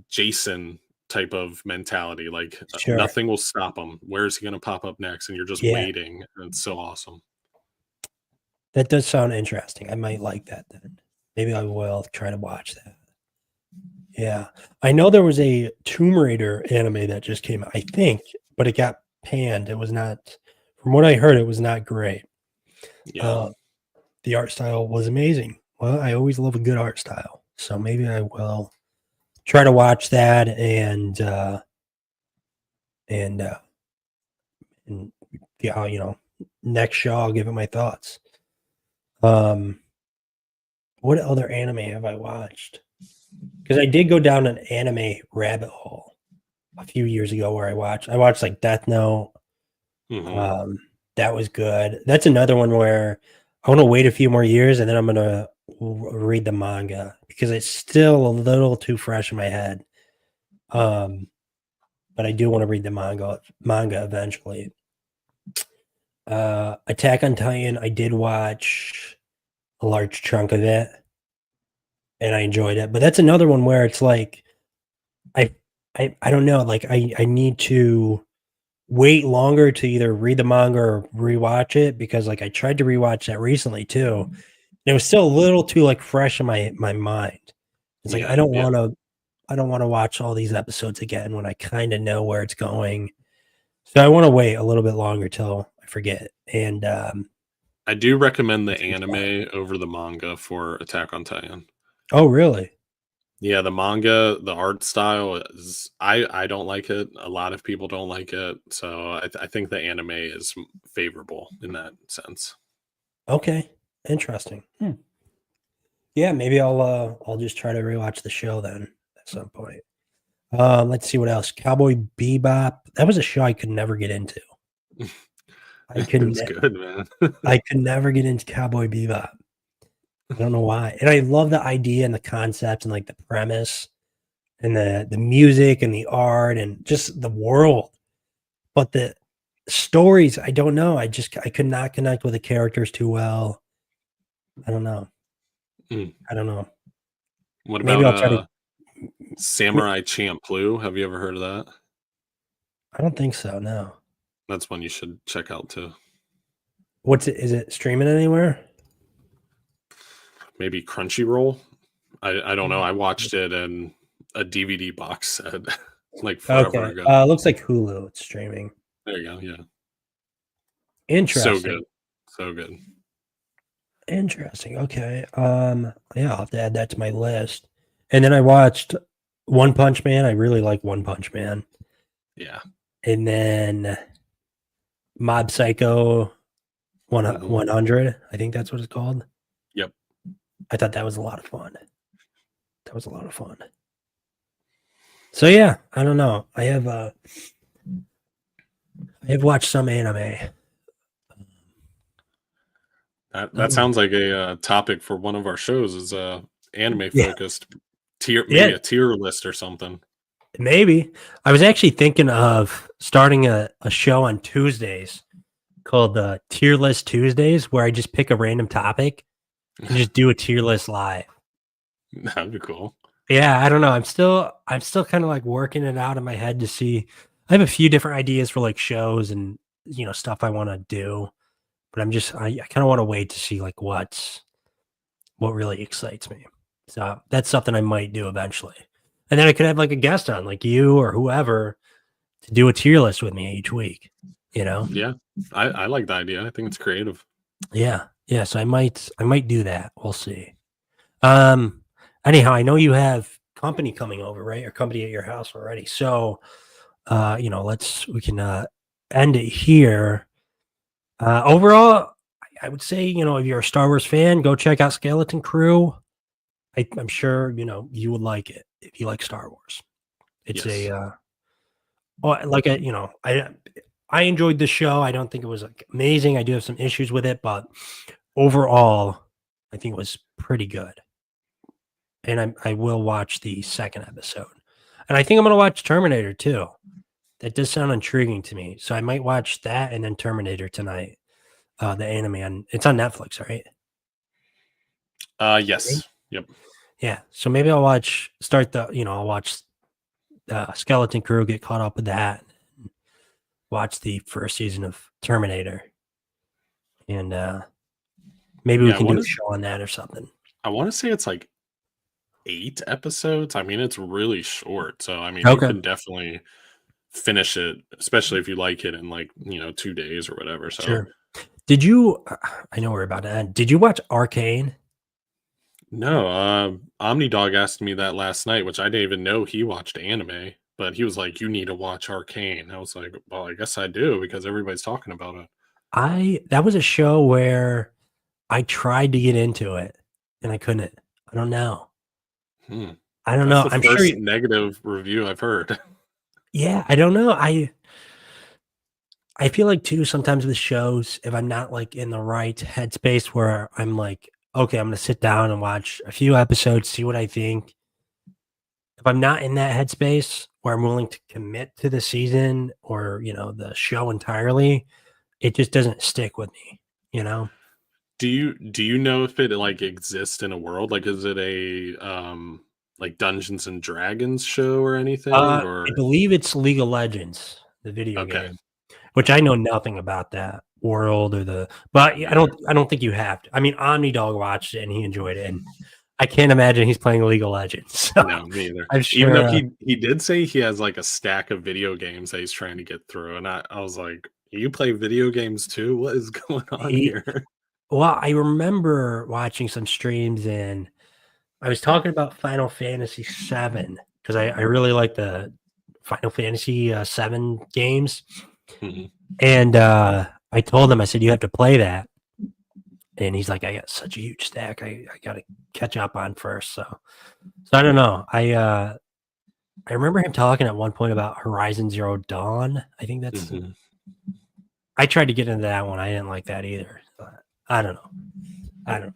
Jason type of mentality. Like sure. nothing will stop him. Where's he gonna pop up next? And you're just Yeah. waiting. And it's so awesome. That does sound interesting. I might like that then. Maybe I will try to watch that. Yeah. I know there was a Tomb Raider anime that just came out, I think, but it got panned. It was not, from what I heard, it was not great. Yeah. Uh, the art style was amazing. Well, I always love a good art style. So maybe I will try to watch that and and yeah, next show I'll give it my thoughts. Um, what other anime have I watched? Because I did go down an anime rabbit hole a few years ago where I watched like Death Note. Hmm. Um, That was good. That's another one where I want to wait a few more years and then I'm gonna read the manga because it's still a little too fresh in my head. But I do want to read the manga eventually. Attack on Titan, I did watch a large chunk of it and I enjoyed it. But that's another one where it's like I I don't know, like I need to wait longer to either read the manga or rewatch it because like I tried to rewatch that recently too. And it was still a little too like fresh in my mind. It's like Yeah, yeah. I don't want to watch all these episodes again when I kind of know where it's going. So I want to wait a little bit longer till I forget. And I do recommend the anime over the manga for Attack on Titan. oh really? Yeah, the manga, the art style is I don't like it. A lot of people don't like it. So I think the anime is favorable in that sense. Okay. Interesting. Yeah, maybe I'll just try to rewatch the show then at some point. Let's see what else. Cowboy Bebop. That was a show I could never get into. I It could was ne- good, man. I could never get into Cowboy Bebop. I don't know why. And I love the idea and the concept and like the premise and the music and the art and just the world. But the stories, I don't know. I could not connect with the characters too well. I don't know. Mm. I don't know. What Maybe about I'll try to. Samurai Champloo? Have you ever heard of that? I don't think so. No. That's one you should check out too. What's it? Is it streaming anywhere? Maybe Crunchyroll. I don't know. I watched it in a DVD box set like forever Okay. ago. Looks like Hulu. It's streaming. There you go. Yeah. So Interesting. good. So good. Interesting. Okay. Yeah, I'll have to add that to my list. And then I watched One Punch Man. I really like One Punch Man. Yeah. And then Mob Psycho 100. I think that's what it's called. Yep. I thought that was a lot of fun. That was a lot of fun. So yeah, I don't know. I have watched some anime. That sounds like a topic for one of our shows is anime Yeah. focused tier, Yeah. maybe a tier list or something. Maybe. I was actually thinking of starting a show on Tuesdays called the Tier List Tuesdays, where I just pick a random topic and just do a tier list live. That'd be cool. Yeah, I don't know. I'm still kind of like working it out in my head to see. I have a few different ideas for like shows and stuff I want to do, but I kind of want to wait to see like what really excites me. So that's something I might do eventually. And then I could have like a guest on, like you or whoever, to do a tier list with me each week. Yeah. I like the idea. I think it's creative. Yeah, yeah. So I might do that. We'll see. Anyhow, I know you have company coming over, right? Or company at your house already. So, we can end it here. Overall, I would say, if you're a Star Wars fan, go check out Skeleton Crew. I'm sure you would like it if you like Star Wars. It's Yes. I enjoyed the show. I don't think it was like amazing. I do have some issues with it, but overall, I think it was pretty good. And I will watch the second episode, and I think I'm gonna watch Terminator too. That does sound intriguing to me, so I might watch that and then Terminator tonight. The anime it's on Netflix, right? Yes. Yep. Yeah, so maybe I'll watch Skeleton Crew, get caught up with that, watch the first season of Terminator, and maybe we can do a show on that or something. I want to say it's like 8 episodes. I mean, it's really short. So I mean, you Okay. can definitely finish it, especially if you like it in like 2 days or whatever. So Sure. Did you? I know we're about to end. Did you watch Arcane? no, Omnidog asked me that last night, which I didn't even know he watched anime, but he was like, "You need to watch Arcane." I was like, "Well, I guess I do because everybody's talking about it." That was a show where I tried to get into it and I couldn't. I don't know. Hmm. I don't That's know. the I'm sure. first negative review I've heard. Yeah, I don't know. I feel like too sometimes with shows, if I'm not like in the right headspace where I'm like, okay, I'm gonna sit down and watch a few episodes, see what I think. If I'm not in that headspace where I'm willing to commit to the season or the show entirely, it just doesn't stick with me, you know? Do you know if it, like, exists in a world? Like, is it a, like, Dungeons& and Dragons show or anything, I or believe it's League of Legends, the video okay, game, which I okay. know nothing about that world or but Me I either. don't think you have to. I mean, OmniDog watched it and he enjoyed it, and I can't imagine he's playing League of Legends. So No, me either. I'm Even though sure, he did say he has, like, a stack of video games that he's trying to get through, and I was like, "You play video games too? What is going on he here?" well, I remember watching some streams and I was talking about Final Fantasy 7 because I really like the Final Fantasy 7 games. Mhm. And I told him, I said, you have to play that. And he's like, I got such a huge stack. I got to catch up on first. So I don't know. I remember him talking at one point about Horizon Zero Dawn. I think Mhm. I tried to get into that one. I didn't like that either. But I don't know. I don't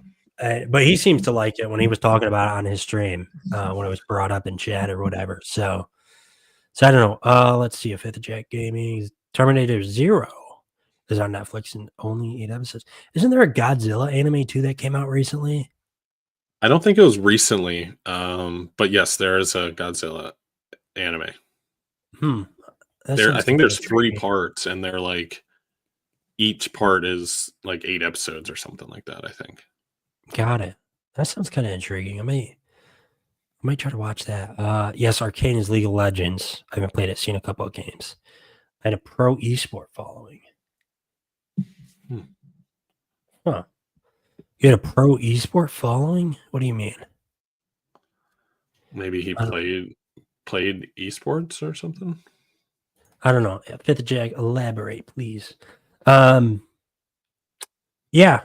but he seems to like it when he was talking about it on his stream when it was brought up in chat or whatever. So I don't know. Let's see. A Fifth Jack Gaming Terminator Zero is on Netflix and only 8 episodes. Isn't there a Godzilla anime too that came out recently? I don't think it was recently, but yes, there is a Godzilla anime. Hmm. That There I sounds think kind of there's 3 intriguing. parts, and they're, like, each part is, like, 8 episodes or something like that, I think. Got it. That sounds kind of intriguing. I might try to watch that. Yes, Arcane is League of Legends. I haven't played it. Seen a couple of games. I had a pro esport following. Hmm. Huh. You had a pro esport following? What do you mean? Maybe he I don't, played esports or something? I don't know. Fifth Jack, elaborate, please. Um, yeah,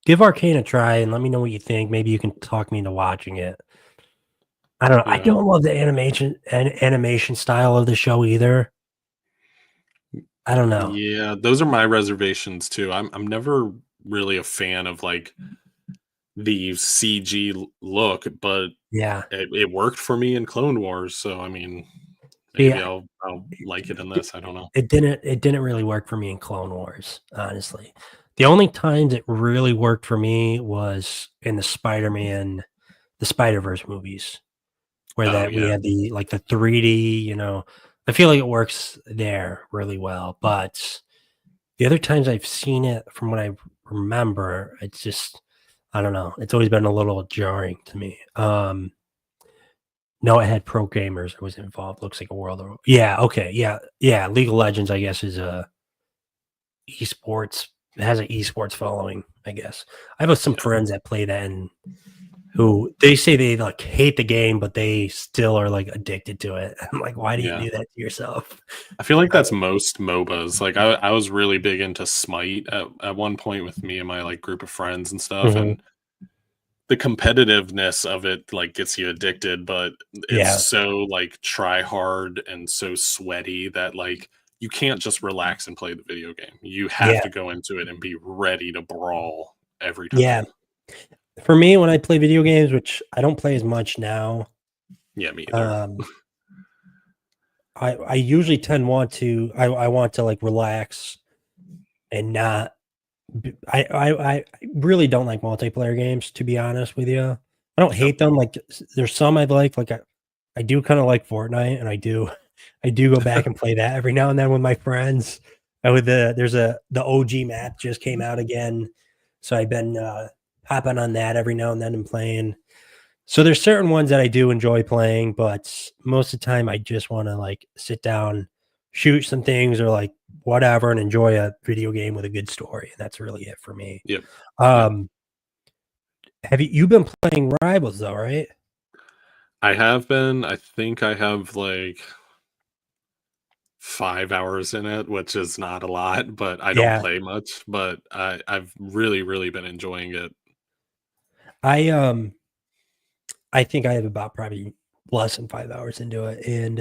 give Arcane a try and let me know what you think. Maybe you can talk me into watching it. I don't know. I Yeah. don't love the animation style of the show either. I don't know. Yeah, those are my reservations too. I'm never really a fan of, like, the CG look, but Yeah. it worked for me in Clone Wars, so, I mean, maybe Yeah. I'll like it in It, this, I don't know. it didn't really work for me in Clone Wars, honestly. The only times it really worked for me was in the Spider-Verse movies, where Oh, that we yeah. had the 3D, I feel like it works there really well. But the other times I've seen it, from what I remember, it's just I don't know. It's always been a little jarring to me. No, it had pro gamers that was involved. Looks like a world of yeah, okay, yeah, yeah. League of Legends, I guess, is a esports. It has an esports following, I guess. I have some Yeah. friends that play that and who they say they like hate the game, but they still are like addicted to it. I'm like, why do you Yeah. do that to yourself? I feel like that's most MOBAs. Like, I was really big into Smite at one point with me and my, like, group of friends and stuff, Mhm. and the competitiveness of it, like, gets you addicted, but it's Yeah, so, like, try hard and so sweaty that, like, you can't just relax and play the video game. You have yeah, to go into it and be ready to brawl every yeah. time. For me, when I play video games, which I don't play as much now, Yeah, me either. um, I usually I want to like relax and not. I really don't like multiplayer games, to be honest with you. I don't Yep. hate them. Like there's some I like I do kind of like Fortnite, and I do go back and play that every now and then with my friends. And with the OG map just came out again, so I've been hopping on that every now and then and playing. So there's certain ones that I do enjoy playing, but most of the time I just want to like sit down, shoot some things or like whatever and enjoy a video game with a good story. And that's really it for me. Yep. Yep. Um, have you been playing Rivals though, right? I have been. I think I have, like, 5 hours in it, which is not a lot, but I don't Yeah. play much, but I've really, really been enjoying it. I um I think I have about probably less than 5 hours into it. And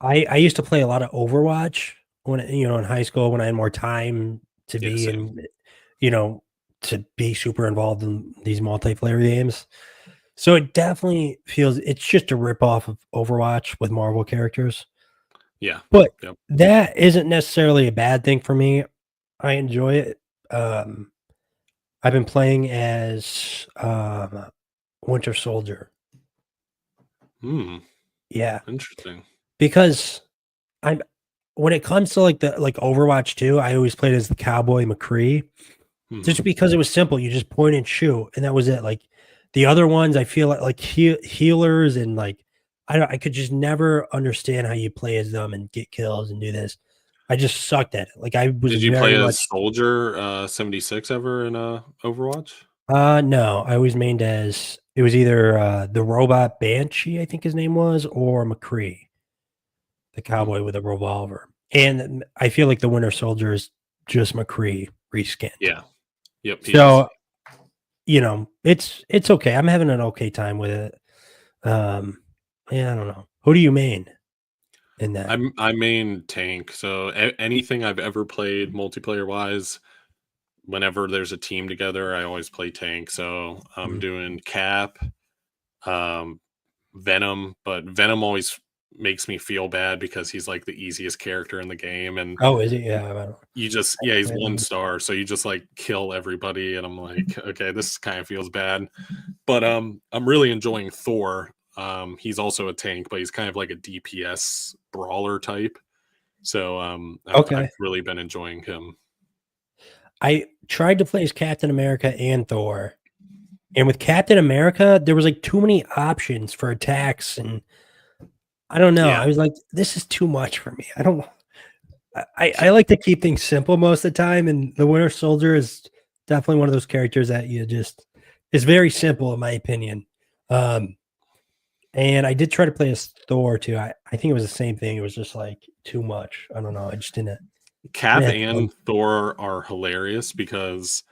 I used to play a lot of Overwatch when in high school when I had more time to Yeah, be same. in, to be super involved in these multiplayer games. So it definitely feels it's just a ripoff of Overwatch with Marvel characters. Yeah. But Yep. that isn't necessarily a bad thing for me. I enjoy it. I've been playing as Winter Soldier. Hmm. Yeah, Interesting. because I'm when it comes to like Overwatch 2, I always played as the cowboy McCree. Hmm. Just because it was simple, you just point and shoot, and that was it. Like the other ones, I feel like healers and like I could just never understand how you play as them and get kills and do this. I just sucked at it. Like I was Did you play very as much Soldier 76 ever in Overwatch? no, I always mained as it was either the robot Banshee, I think his name was, or McCree, the Hmm. cowboy with a revolver. And I feel like the Winter Soldier is just McCree reskinned. Yeah. Yep. He is. So it's okay. I'm having an okay time with it. Um, yeah, I don't know. Who do you main in that? I main tank. So anything I've ever played multiplayer wise, whenever there's a team together, I always play tank. So I'm Mhm. doing Cap, um, Venom, but Venom always makes me feel bad because he's like the easiest character in the game, and Oh, is it? Yeah, I don't. you just he's 1 star, so you just like kill everybody, and I'm like, okay, this kind of feels bad. But I'm really enjoying Thor. He's also a tank, but he's kind of like a DPS brawler type. So I've Okay. really been enjoying him. I tried to play as Captain America and Thor, and with Captain America, there was like too many options for attacks, and I don't know. Yeah. I was like, this is too much for me. I don't. I like to keep things simple most of the time, and the Winter Soldier is definitely one of those characters that you just is very simple in my opinion. Um, and I did try to play as Thor too. I think it was the same thing. It was just like too much. I don't know. I just didn't Cap have fun. and Thor are hilarious because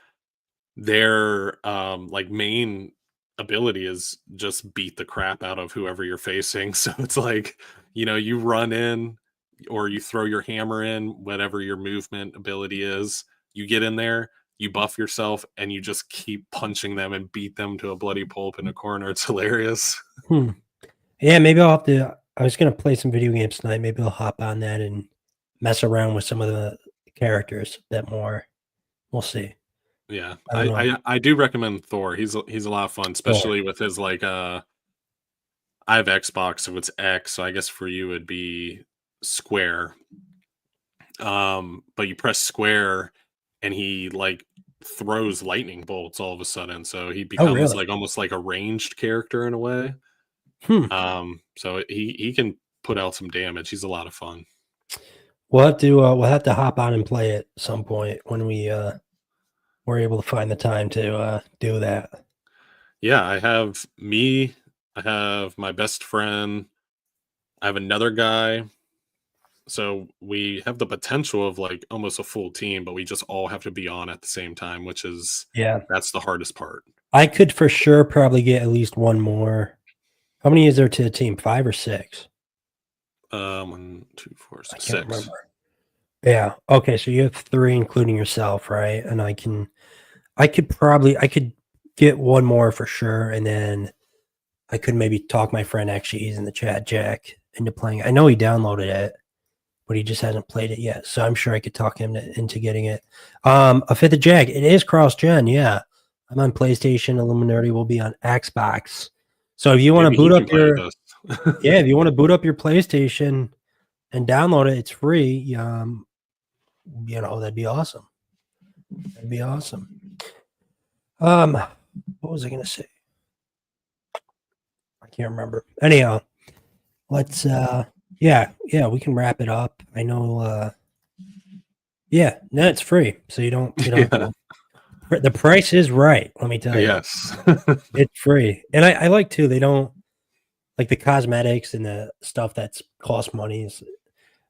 their like main ability is just beat the crap out of whoever you're facing. So it's like, you run in or you throw your hammer in, whatever your movement ability is, you get in there, you buff yourself, and you just keep punching them and beat them to a bloody pulp in a corner. It's hilarious. Hmm. Yeah, maybe I'll have to. I was gonna play some video games tonight. Maybe I'll hop on that and mess around with some of the characters a bit more. We'll see. Yeah, I don't know. I do recommend Thor. He's a lot of fun, Thor. especially with his like I have Xbox, so it's X. So I guess for you it'd be square. But you press square, and he like throws lightning bolts all of a sudden. So he Oh, becomes really? like almost like a ranged character in a way. Hmm. So he can put out some damage. He's a lot of fun. We'll have to hop on and play it some point when we're able to find the time to do that. Yeah, I have my best friend, I have another guy. So we have the potential of like almost a full team, but we just all have to be on at the same time, which is Yeah. that's the hardest part. I could for sure probably get at least one more. How many is there to the team? 5 or 6? One, two, four, I can't six. remember. Yeah. Okay, so you have 3 including yourself, right? And I could get one more for sure, and then I could maybe talk my friend, actually, he's in the chat, Jack, into playing. I know he downloaded it, but he just hasn't played it yet. So I'm sure I could talk him into getting it. A Fifth of Jack, it is cross gen, yeah. I'm on PlayStation. Illuminati will be on Xbox. So if you want to Maybe boot he up can play your with us. if you want to boot up your PlayStation and download it, it's free. That'd be awesome. That'd be awesome. What was I gonna say? I can't remember. Anyhow, let's yeah, we can wrap it up. I know yeah, no, it's free. So you don't have Yeah. to the price is right, let me tell you. Yes. It's free. And I like too, they don't like the cosmetics and the stuff that's cost money is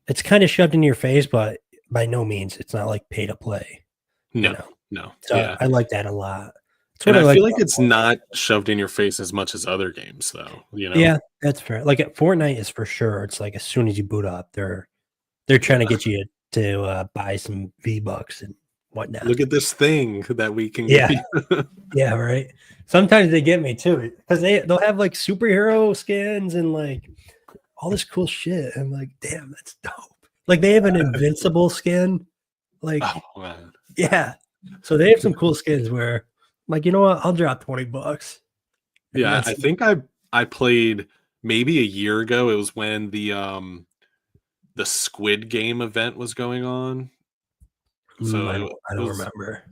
it's kind of shoved in your face, but by no means it's not like pay to play, you No, know. no. So Yeah. I like that a lot. That's what And I I like feel like about it's Fortnite. not shoved in your face as much as other games though. Yeah, that's fair. Like at Fortnite is for sure. It's like as soon as you boot up, they're trying to Yeah. get you to to buy some V-Bucks and whatnot. Look at this thing that we can Yeah. give you. Yeah, right. Sometimes they get me too because they'll have like superhero skins and like all this cool shit. I'm like, damn, that's dope. Like they have an invincible skin. Like, Oh man. yeah. So they have some cool skins where I'm like, you know what? I'll drop $20. Yeah, I think I played maybe a year ago. It was when the Squid Game event was going on. So I it don't was remember.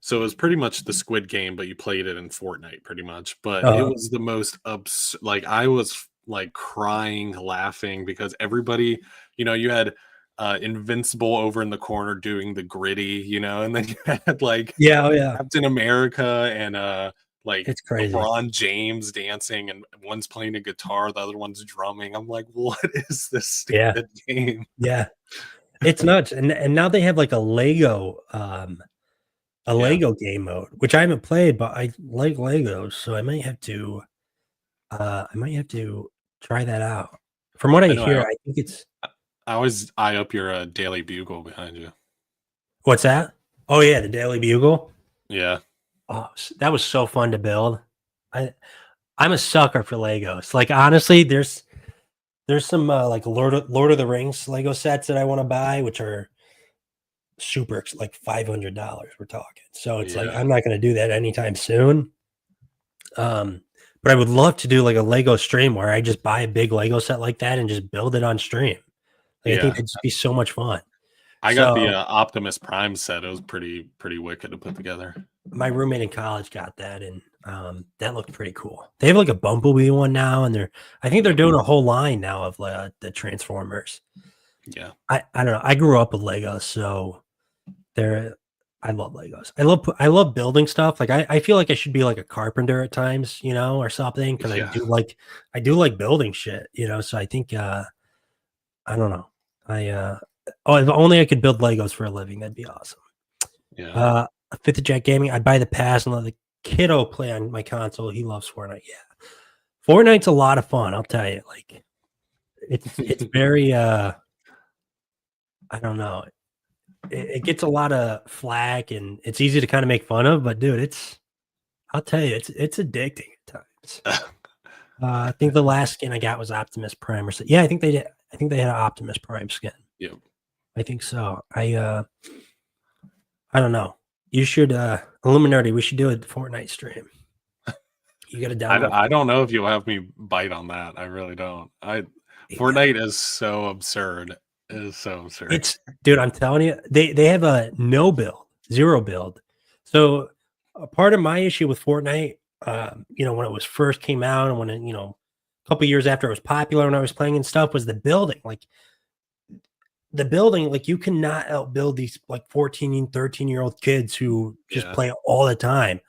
So it was pretty much the Squid Game, but you played it in Fortnite pretty much. But it was the most like I was like crying, laughing because everybody, you had Invincible over in the corner doing the gritty, and then you had like yeah. Captain America and like It's crazy. LeBron James dancing, and one's playing a guitar, the other one's drumming. I'm like, what is this stupid game? Yeah. It's nuts. And now they have like a Lego Lego game mode, which I haven't played, but I like Legos, so I might have to try that out. From what I hear, I think it's I always eye up your Daily Bugle behind you. What's that? Oh yeah, the Daily Bugle. Yeah. Oh, that was so fun to build. I'm a sucker for Legos. Like honestly, there's some like Lord of the Rings Lego sets that I want to buy, which are super like $500 we're talking. So it's like I'm not going to do that anytime soon. But I would love to do like a Lego stream where I just buy a big Lego set like that and just build it on stream. Like, I think it'd just be so much fun. I got the Optimus Prime set. It was pretty wicked to put together. My roommate in college got that, and that looked pretty cool. They have like a Bumblebee one now, and I think they're doing a whole line now of the Transformers. Yeah, I don't know. I grew up with Legos, so I love Legos. I love building stuff. Like I feel like I should be like a carpenter at times, or something, because I do like building shit, So I think I don't know. If only I could build Legos for a living, that'd be awesome. Yeah. Fifth Jet Gaming, I'd buy the pass and let the kiddo play on my console. He loves Fortnite. Yeah, Fortnite's a lot of fun. I'll tell you. Like, it's very I don't know. It gets a lot of flack and it's easy to kind of make fun of, but dude, I'll tell you, it's addicting at times. I think the last skin I got was Optimus Prime or so. Yeah, I think they did. I think they had an Optimus Prime skin. Yep. I think so. I don't know. You should Illuminati, we should do a Fortnite stream. You gotta download. I don't know if you'll have me bite on that. I really don't. Fortnite is so absurd. It is so absurd. Dude, I'm telling you, they have a no build, zero build. So a part of my issue with Fortnite, when it was first came out and when it, a couple years after it was popular when I was playing and stuff, was the building. Like the building, like you cannot outbuild these like 14, 13-year-old kids who just play all the time.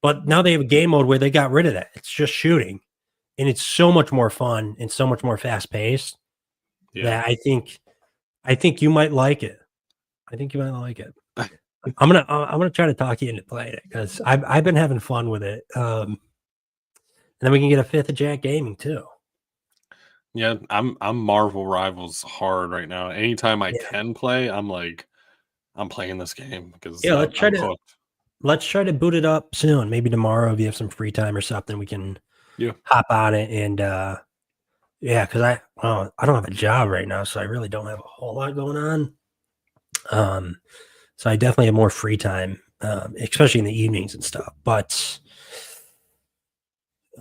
But now they have a game mode where they got rid of that. It's just shooting. And it's so much more fun and so much more fast paced that I think you might like it. I think you might like it. I'm gonna try to talk you into playing it because I've been having fun with it. And then we can get a fifth of Jack Gaming too. Yeah, I'm Marvel Rivals hard right now. Anytime I can play, I'm playing this game because let's try to boot it up soon. Maybe tomorrow if you have some free time or something, we can hop on it and because I don't have a job right now, so I really don't have a whole lot going on. So I definitely have more free time, especially in the evenings and stuff. But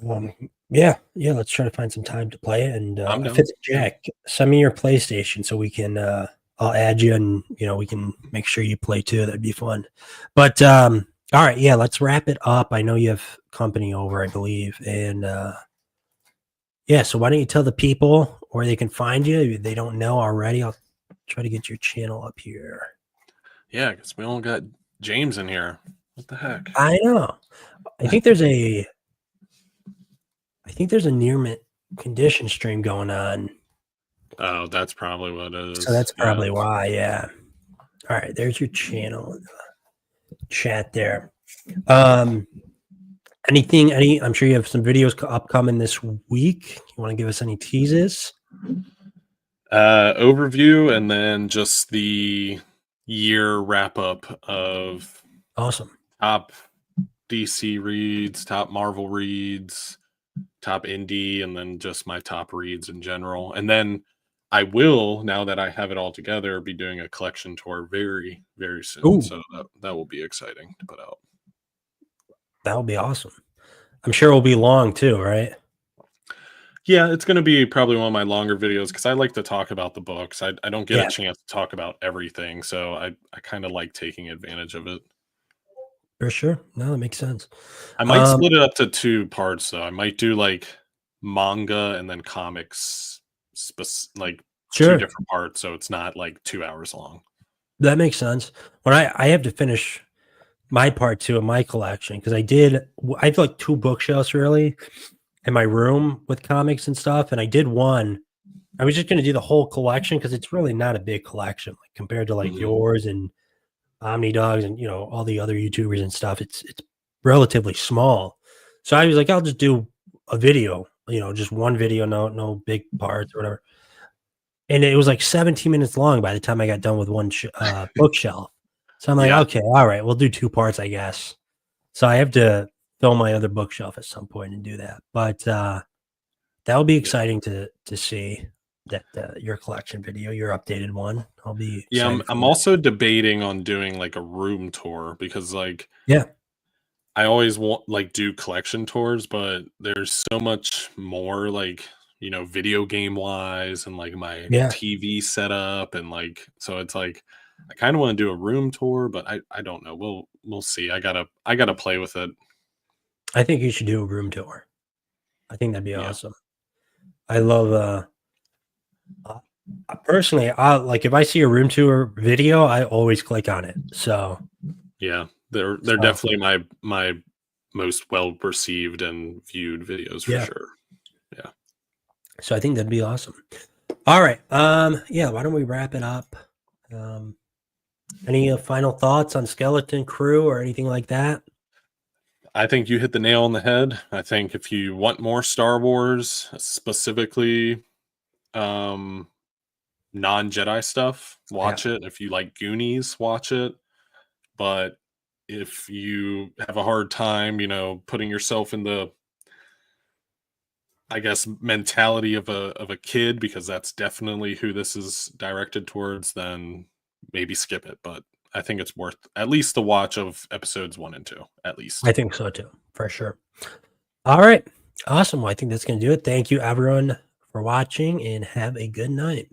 let's try to find some time to play it. And if it's Jack, send me your PlayStation so we can. I'll add you, and we can make sure you play too. That'd be fun. But all right, let's wrap it up. I know you have company over, I believe, and so why don't you tell the people where they can find you if they don't know already? I'll try to get your channel up here. Yeah, because we all got James in here. What the heck? I know. I think there's a near mint condition stream going on. Oh, that's probably what it is. So that's probably why, yeah. All right, there's your channel in the chat there. I'm sure you have some videos upcoming this week. You want to give us any teases? Overview, and then just the year wrap up of Awesome. top DC reads, top Marvel reads, top indie, and then just my top reads in general. And then I will, now that I have it all together, be doing a collection tour very, very soon. Ooh, So that will be exciting to put out. that would be awesome. I'm sure it'll be long too, right? Yeah, it's going to be probably one of my longer videos because I like to talk about the books. I don't get a Yeah, chance to talk about everything. So I kind of like taking advantage of it. for sure. No, that makes sense. I might Um, split it up to 2 parts, though. I might do, like, manga and then comics, like, 2 sure. different parts, so it's not, like, 2 hours long. That makes sense. When I have to finish my part two of my collection because I have like two bookshelves really in my room with comics and stuff, and I did one. I was just gonna do the whole collection because it's really not a big collection, like, compared to, like, Mhm. yours and Omni Dogs and, all the other YouTubers and stuff. It's relatively small. So I was like, "I'll just do a video," just one video, no big parts or whatever. And it was, like, 17 minutes long by the time I got done with one bookshelf. So I'm like, Yeah, "Okay, alright, we'll do 2 parts, I guess." So I have to fill my other bookshelf at some point and do that. But, that'll be yeah. exciting to see that, your collection video, your updated one. I'll be Yeah, I'm excited I'm for that. also debating on doing, like, a room tour because, like, Yeah, I always want like, do collection tours, but there's so much more, like, video game-wise and, like, my yeah. TV setup and, like so it's like, I kinda wanna do a room tour, but I don't know. We'll see. I gotta play with it. I think you should do a room tour. I think that'd be Yeah. awesome. I love, uh, personally, I like, if I see a room tour video, I always click on it. Yeah. They're So definitely my most well-received and viewed videos for yeah. sure. Yeah. So I think that'd be awesome. Alright, yeah, why don't we wrap it up? Um, any, final thoughts on Skeleton Crew or anything like that? I think you hit the nail on the head. I think if you want more Star Wars, specifically, um non-Jedi stuff, Yeah. watch it. If you like Goonies, watch it. But if you have a hard time, putting yourself in the, I guess, mentality of a kid, because that's definitely who this is directed towards, then maybe skip it. But I think it's worth at least the watch of episodes 1 and 2, at I least. think so too, for sure. Alright, awesome. Well, I think that's gonna do it. Thank you, everyone, for watching, and have a good night.